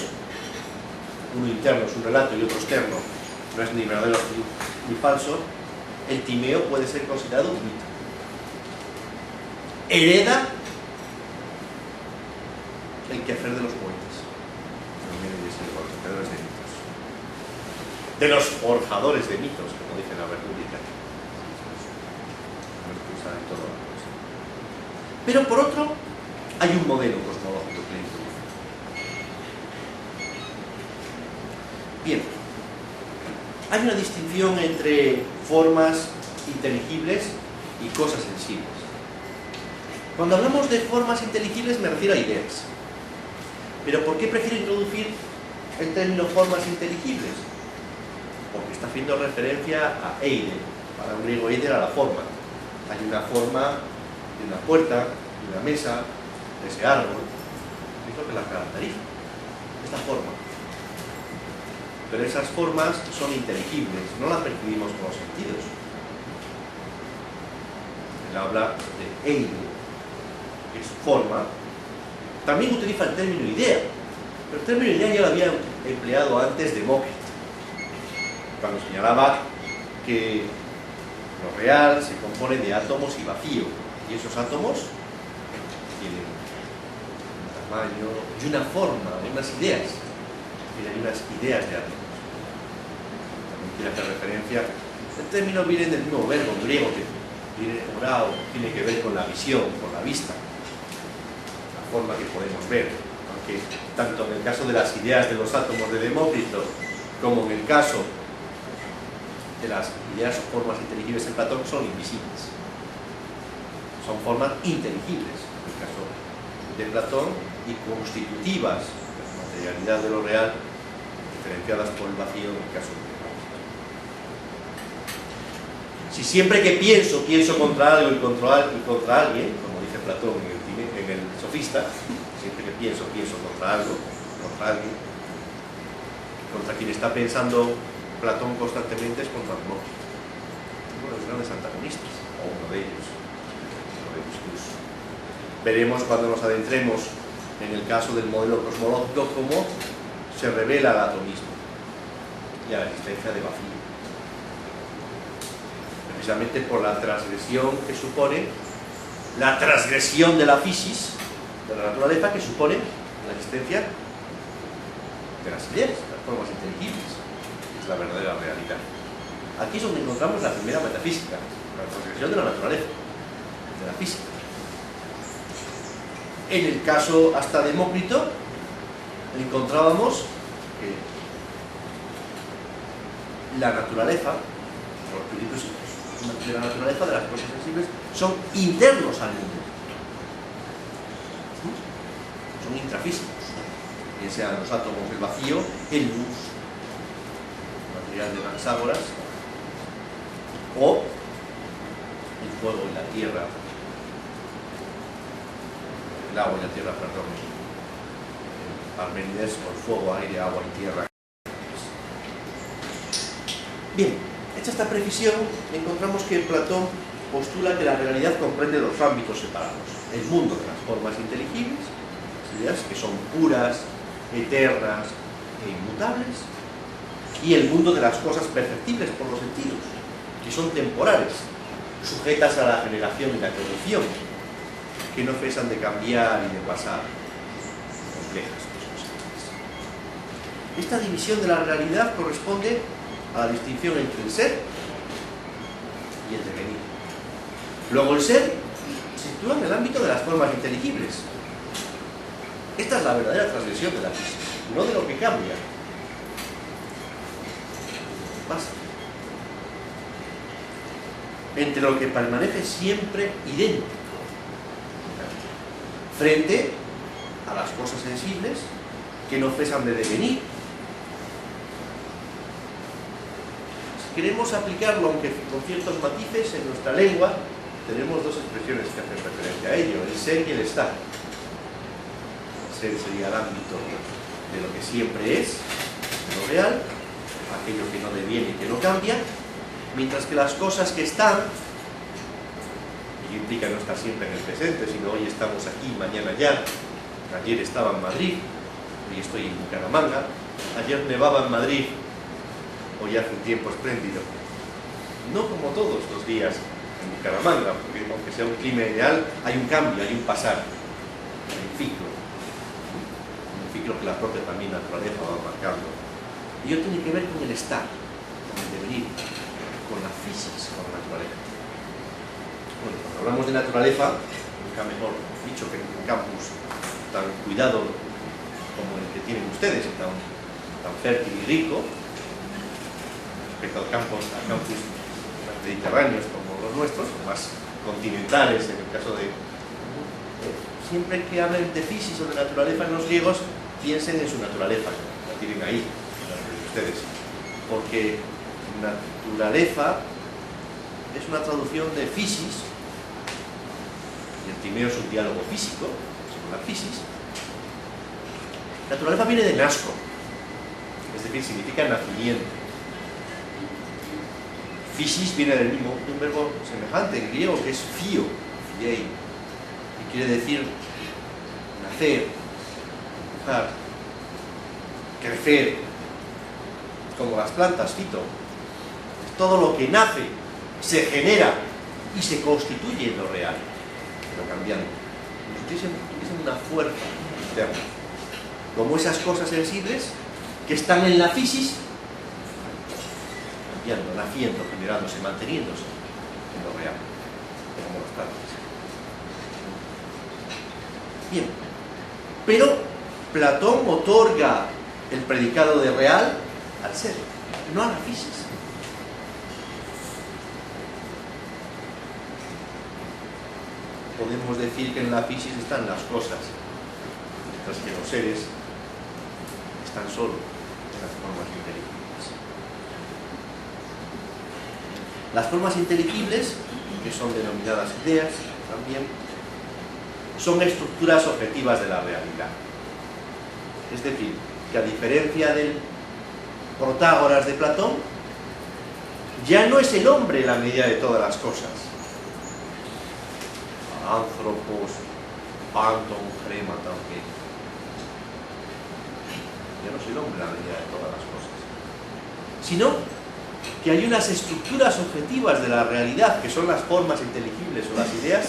uno interno es un relato y otro externo, no es ni verdadero ni falso, el Timeo puede ser considerado un mito. Hereda el quehacer de los poetas, de los forjadores de mitos, como dice la República. Pero por otro, hay un modelo cosmológico que introduce. Bien, hay una distinción entre formas inteligibles y cosas sensibles. Cuando hablamos de formas inteligibles me refiero a ideas. Pero ¿por qué prefiero introducir el término formas inteligibles? Porque está haciendo referencia a eide, para un griego eider a la forma. Hay una forma de una puerta, de una mesa, de ese árbol, es lo que la caracteriza, esta forma. Pero esas formas son inteligibles, no las percibimos con los sentidos. Él habla de eide, que es forma. También utiliza el término idea, pero el término idea ya lo había empleado antes Demócrito, cuando señalaba que lo real se compone de átomos y vacío, y esos átomos tienen un tamaño y una forma, unas ideas, tienen unas ideas de átomos. También quiere hacer referencia, el término viene del mismo verbo griego que viene orao, tiene que ver con la visión, con la vista, la forma que podemos ver, aunque tanto en el caso de las ideas de los átomos de Demócrito como en el caso de las ideas o formas inteligibles en Platón son invisibles. Son formas inteligibles, en el caso de Platón, y constitutivas de la materialidad de lo real, diferenciadas por el vacío en el caso de Demócrito. Si siempre que pienso contra algo y contra alguien, como dice Platón en el Sofista, siempre que pienso contra algo, contra alguien, contra quien está pensando Platón constantemente es contra Demócrito, uno de los grandes antagonistas, o uno de ellos incluso. Veremos cuando nos adentremos en el caso del modelo cosmológico cómo se revela el atomismo y a la existencia de vacío, precisamente por la transgresión que supone, la transgresión de la fisis, de la naturaleza, que supone la existencia de las ideas, las formas inteligibles. La verdadera realidad. Aquí es donde encontramos la primera metafísica, la transgresión de la naturaleza, de la física. En el caso hasta Demócrito encontrábamos que la naturaleza, los principios de la naturaleza de las cosas sensibles son internos al mundo, son intrafísicos, bien sean los átomos, el vacío, el luz, de Anaxágoras, o el fuego y la tierra, el agua y la tierra, perdón, Parménides, con fuego, aire, agua y tierra. Bien, hecha esta precisión, encontramos que Platón postula que la realidad comprende dos ámbitos separados: el mundo de las formas inteligibles, las ideas que son puras, eternas e inmutables, y el mundo de las cosas perceptibles por los sentidos, que son temporales, sujetas a la generación y la corrupción, que no cesan de cambiar y de pasar, complejas. Esta división de la realidad corresponde a la distinción entre el ser y el devenir. Luego el ser se sitúa en el ámbito de las formas inteligibles. Esta es la verdadera transgresión de la física, no de lo que cambia. Pasa entre lo que permanece siempre idéntico frente a las cosas sensibles que no cesan de devenir. Si queremos aplicarlo, aunque con ciertos matices, en nuestra lengua tenemos dos expresiones que hacen referencia a ello: el ser y el estar. El ser sería el ámbito de lo que siempre es, de lo real, aquello que no deviene y que no cambia, mientras que las cosas que están Ello implica no estar siempre en el presente, sino hoy estamos aquí, mañana ya. Ayer estaba en Madrid, hoy estoy en Bucaramanga. Ayer nevaba en Madrid, hoy hace un tiempo espléndido. No como todos los días en Bucaramanga, porque aunque sea un clima ideal, hay un cambio, hay un pasar, hay un ciclo que la propia también naturaleza va marcando. Y ello tiene que ver con el estar, con el devenir, con la física, con la naturaleza. Bueno, cuando hablamos de naturaleza, nunca mejor dicho que en un campus tan cuidado como el que tienen ustedes, tan fértil y rico, respecto a campus más mediterráneos como los nuestros, o más continentales en el caso de... Siempre que hablen de física o de naturaleza, los griegos piensen en su naturaleza, la tienen ahí, ustedes, porque naturaleza es una traducción de physis, y el Timeo es un diálogo físico, según la physis. Naturaleza viene de nasco, es decir, significa nacimiento. Physis viene del mismo, de un verbo semejante en griego que es phio, phiei, y quiere decir nacer, empujar, crecer, como las plantas, fito. Es todo lo que nace, se genera y se constituye en lo real, pero cambiando. Es una fuerza interna, como esas cosas sensibles que están en la physis, cambiando, naciendo, generándose, manteniéndose en lo real, como las plantas. Bien, pero Platón otorga el predicado de real al ser, no a la physis. Podemos decir que en la physis están las cosas, mientras que los seres están solo en las formas inteligibles. Las formas inteligibles, que son denominadas ideas también, son estructuras objetivas de la realidad. Es decir, que a diferencia del Protágoras de Platón, ya no es el hombre la medida de todas las cosas. Anthropos, Panton, Crema, también. Ya no es el hombre la medida de todas las cosas. Sino que hay unas estructuras objetivas de la realidad, que son las formas inteligibles o las ideas,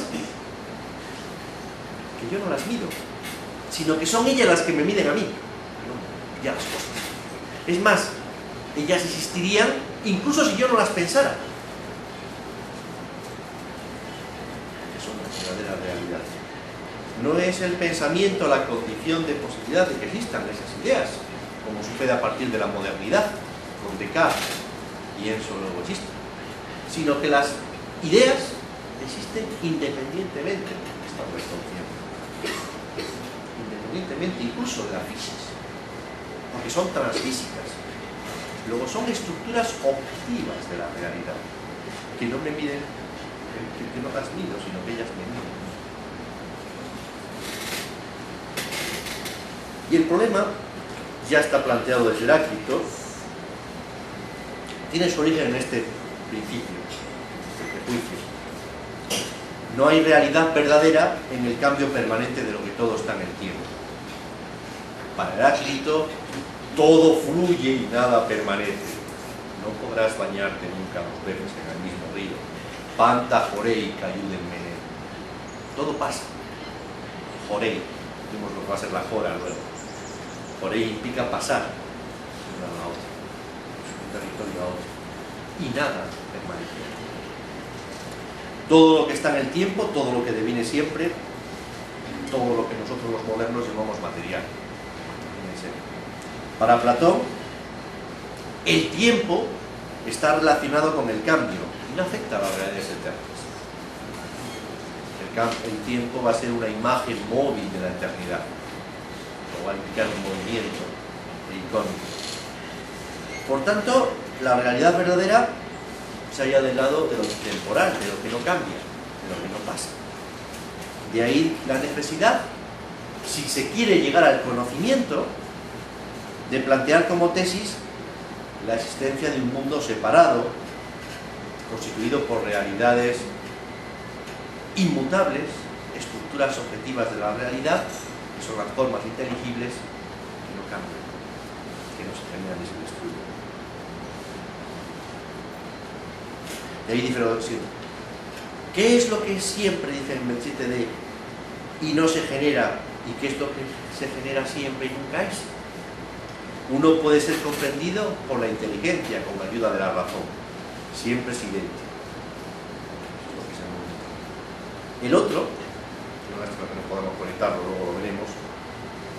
que yo no las mido, sino que son ellas las que me miden a mí, no, ya las cosas. Es más, ellas existirían incluso si yo no las pensara, que son la verdadera realidad. No es el pensamiento la condición de posibilidad de que existan esas ideas, como sucede a partir de la modernidad, con Descartes, pienso, luego existo, sino que las ideas existen independientemente de esta resolución, independientemente incluso de la física, porque son transfísicas. Luego son estructuras objetivas de la realidad, que no me miden, que no las mido, sino que ellas me miden. Y el problema ya está planteado desde Heráclito, tiene su origen en este principio, este prejuicio. No hay realidad verdadera en el cambio permanente de lo que todo está en el tiempo. Para Heráclito, todo fluye y nada permanece. No podrás bañarte nunca 2 veces en el mismo río. Panta, jorei, cayuden mene. Todo pasa. Jorei, vimos lo que va a ser la jora luego. Jorei implica pasar de una a otra, de un territorio a otro. Y nada permanece. Todo lo que está en el tiempo, todo lo que deviene siempre, todo lo que nosotros los modernos llamamos material. Para Platón, el tiempo está relacionado con el cambio y no afecta a las realidades eternas. El tiempo va a ser una imagen móvil de la eternidad, o va a implicar un movimiento icónico. Por tanto, la realidad verdadera se halla del lado de lo temporal, de lo que no cambia, de lo que no pasa. De ahí la necesidad, si se quiere llegar al conocimiento, de plantear como tesis la existencia de un mundo separado, constituido por realidades inmutables, estructuras objetivas de la realidad, que son las formas inteligibles, que no cambian, que no se generan y se destruyen. De ahí diferencia. ¿Qué es lo que siempre, dice el 27D, y no se genera, y qué es lo que se genera siempre y nunca es? Uno puede ser comprendido por la inteligencia, con la ayuda de la razón. Siempre es idéntico. El otro, no es que no podemos conectarlo, luego lo veremos,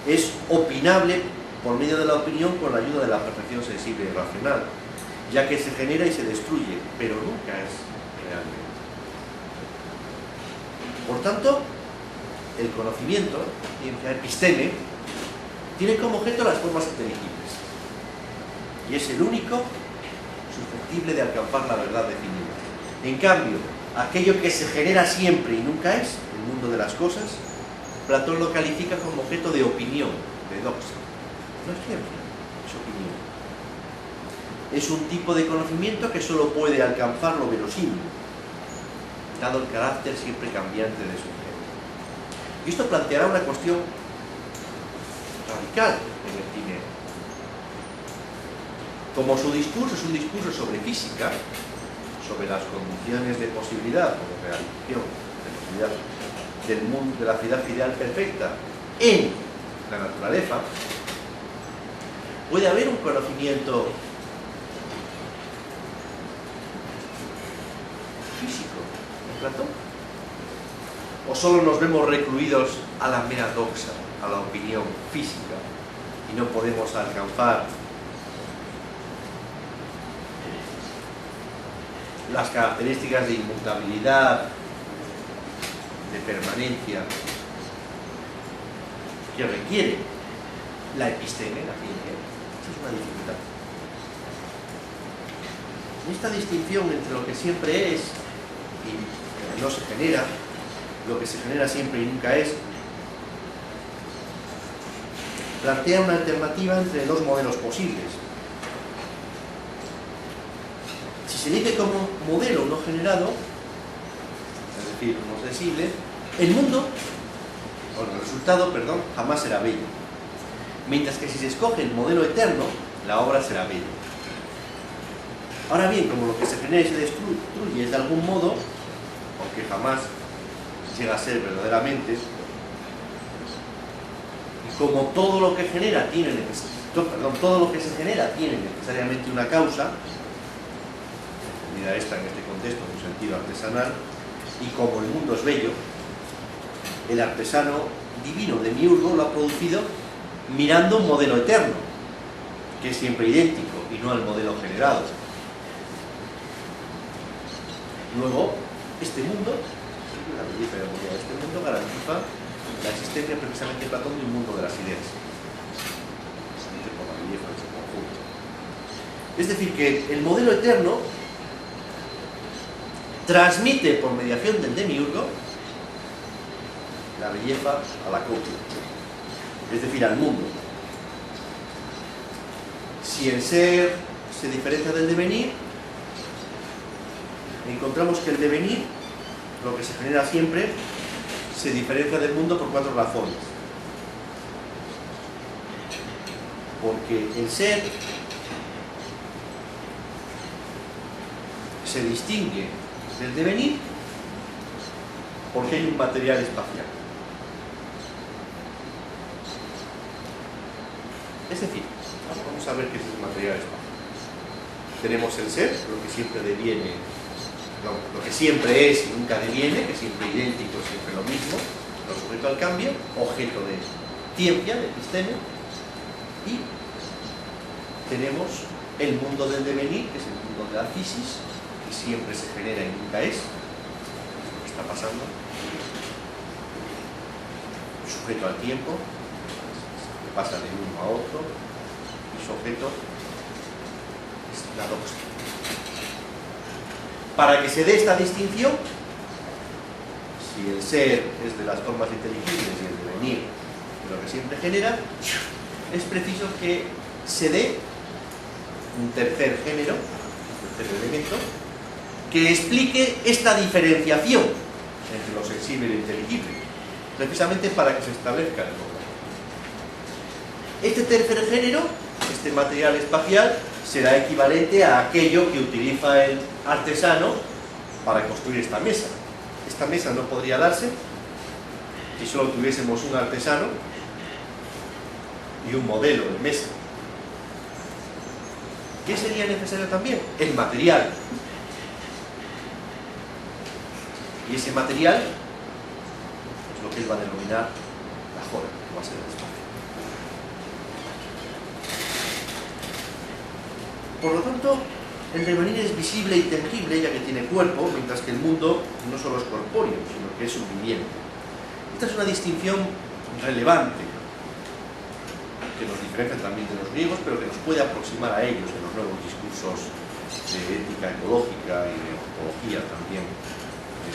es opinable por medio de la opinión con la ayuda de la percepción sensible y racional, ya que se genera y se destruye, pero nunca es realmente. Por tanto, el conocimiento, ciencia, episteme, tiene como objeto las formas inteligibles y es el único susceptible de alcanzar la verdad definida. En cambio, aquello que se genera siempre y nunca es, el mundo de las cosas, Platón lo califica como objeto de opinión, de doxa. No es ciencia, es opinión. Es un tipo de conocimiento que solo puede alcanzar lo verosímil, dado el carácter siempre cambiante de su objeto. Y esto planteará una cuestión radical en el Tineo. Como su discurso es un discurso sobre física, sobre las condiciones de posibilidad, o de realización, de posibilidad del mundo, de la ciudad ideal perfecta en la naturaleza, puede haber un conocimiento físico en Platón, o solo nos vemos recluidos a la mera doxa, a la opinión física, y no podemos alcanzar las características de inmutabilidad, de permanencia que requiere la episteme, la ciencia. Esa es una dificultad. Esta distinción entre lo que siempre es y no se genera, lo que se genera siempre y nunca es, plantea una alternativa entre dos modelos posibles. Si se dice como modelo no generado, es decir, no sensible, el mundo, o el resultado, perdón, jamás será bello. Mientras que si se escoge el modelo eterno, la obra será bella. Ahora bien, como lo que se genera y se destruye es de algún modo, aunque jamás llega a ser verdaderamente, y como todo lo que genera tiene todo lo que se genera tiene necesariamente una causa, esta en este contexto en un sentido artesanal, y como el mundo es bello, el artesano divino de Miurgo lo ha producido mirando un modelo eterno, que es siempre idéntico y no al modelo generado. Luego, este mundo, la belleza de este mundo garantiza la existencia precisamente de Platón de un mundo de las ideas, precisamente por la belleza de ese conjunto. Es decir, que el modelo eterno transmite por mediación del demiurgo la belleza a la copia, es decir, al mundo. Si el ser se diferencia del devenir, encontramos que el devenir, lo que se genera siempre, se diferencia del mundo por cuatro razones. Porque el ser se distingue del devenir porque hay un material espacial. Es decir, vamos a ver qué es el material espacial. Tenemos el ser, lo que siempre deviene, lo que siempre es y nunca deviene, que siempre es idéntico, siempre lo mismo, no sujeto al cambio, objeto de ciencia, de episteme, y tenemos el mundo del devenir, que es el mundo de la fisis, que siempre se genera y nunca es lo que está pasando, sujeto al tiempo, que pasa de uno a otro, y su objeto es la doxa. Para que se dé esta distinción, si el ser es de las formas inteligibles y el devenir de lo que siempre genera, es preciso que se dé un tercer género, un tercer elemento, que explique esta diferenciación entre lo sensible y lo inteligible, precisamente para que se establezca el orden. Este tercer género, este material espacial, será equivalente a aquello que utiliza el artesano para construir esta mesa. Esta mesa no podría darse si solo tuviésemos un artesano y un modelo de mesa. ¿Qué sería necesario también? El material. Y ese material es lo que él va a denominar la joda, que va a ser el espacio. Por lo tanto, el devenir es visible y tangible, ya que tiene cuerpo, mientras que el mundo no solo es corpóreo, sino que es subviviente. Esta es una distinción relevante, que nos diferencia también de los griegos, pero que nos puede aproximar a ellos en los nuevos discursos de ética ecológica y de ontología también, que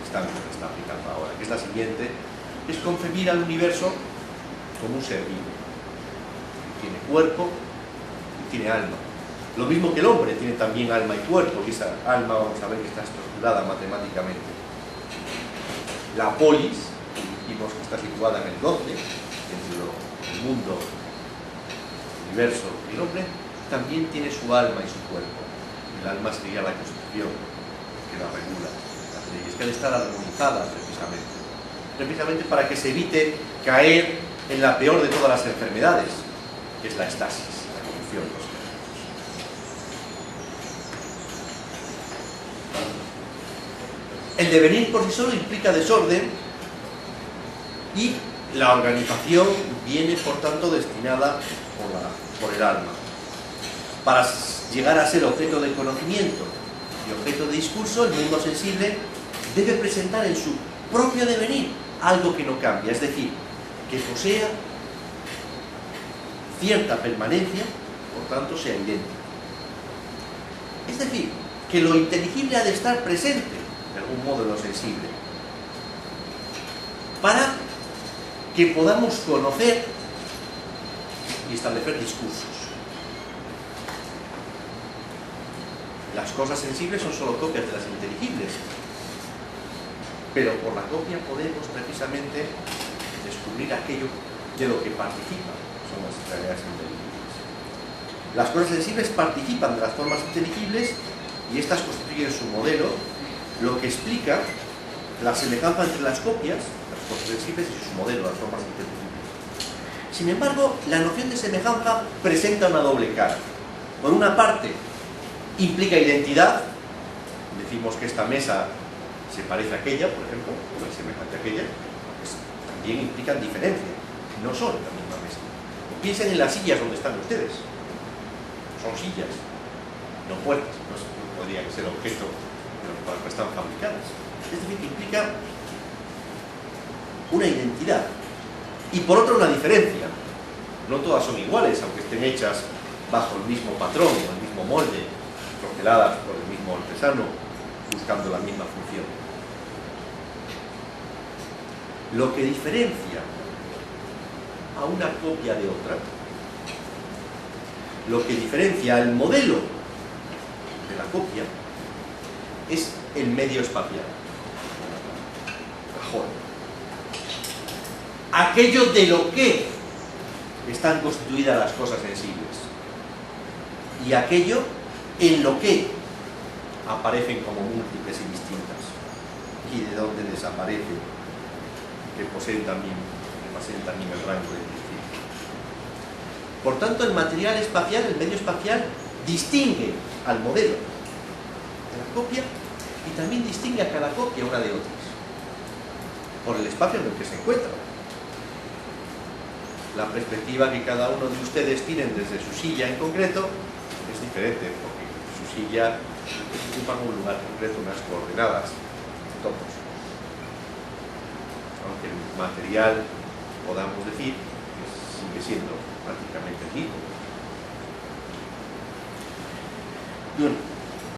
está aplicando ahora, que es la siguiente: es concebir al universo como un ser vivo, que tiene cuerpo y tiene alma. Lo mismo que el hombre tiene también alma y cuerpo, y esa alma vamos a ver que está estructurada matemáticamente. La polis, dijimos que está situada en el doce, entre el mundo, el universo y el hombre, también tiene su alma y su cuerpo. El alma sería la constitución que la regula, las leyes, que han de estar armonizadas precisamente para que se evite caer en la peor de todas las enfermedades, que es la estasis, la corrupción. El devenir por sí solo implica desorden y la organización viene, por tanto, destinada por el alma. Para llegar a ser objeto de conocimiento y objeto de discurso, el mundo sensible debe presentar en su propio devenir algo que no cambia, es decir, que posea cierta permanencia, por tanto sea idéntico. Es decir, que lo inteligible ha de estar presente de algún modo en lo sensible, para que podamos conocer y establecer discursos. Las cosas sensibles son solo copias de las inteligibles, pero por la copia podemos precisamente descubrir aquello de lo que participan, son las realidades inteligibles. Las cosas sensibles participan de las formas inteligibles y estas constituyen su modelo, lo que explica la semejanza entre las copias, las cosas sensibles, y su modelo, las formas inteligibles. Sin embargo, la noción de semejanza presenta una doble cara. Por una parte, implica identidad. Decimos que esta mesa se parece a aquella, por ejemplo, o es semejante a aquella, pues también implican diferencia. No son la misma mesa. Piensen en las sillas donde están ustedes. Son sillas, no puertas, no podrían ser objeto para que están fabricadas. Es decir, que implica una identidad y por otro una diferencia. No todas son iguales, aunque estén hechas bajo el mismo patrón o el mismo molde, proceladas por el mismo artesano, buscando la misma función. Lo que diferencia a una copia de otra, lo que diferencia al modelo de la copia, es el medio espacial. Aquello de lo que están constituidas las cosas sensibles y aquello en lo que aparecen como múltiples y distintas y de donde desaparecen, que poseen también el rango de principio. Por tanto, el material espacial, el medio espacial, distingue al modelo de la copia y también distingue a cada copia una de otras por el espacio en el que se encuentra. La perspectiva que cada uno de ustedes tienen desde su silla en concreto es diferente, porque su silla ocupa un lugar concreto, unas coordenadas, todos. Aunque el material, podamos decir, sigue siendo prácticamente el mismo. Bueno,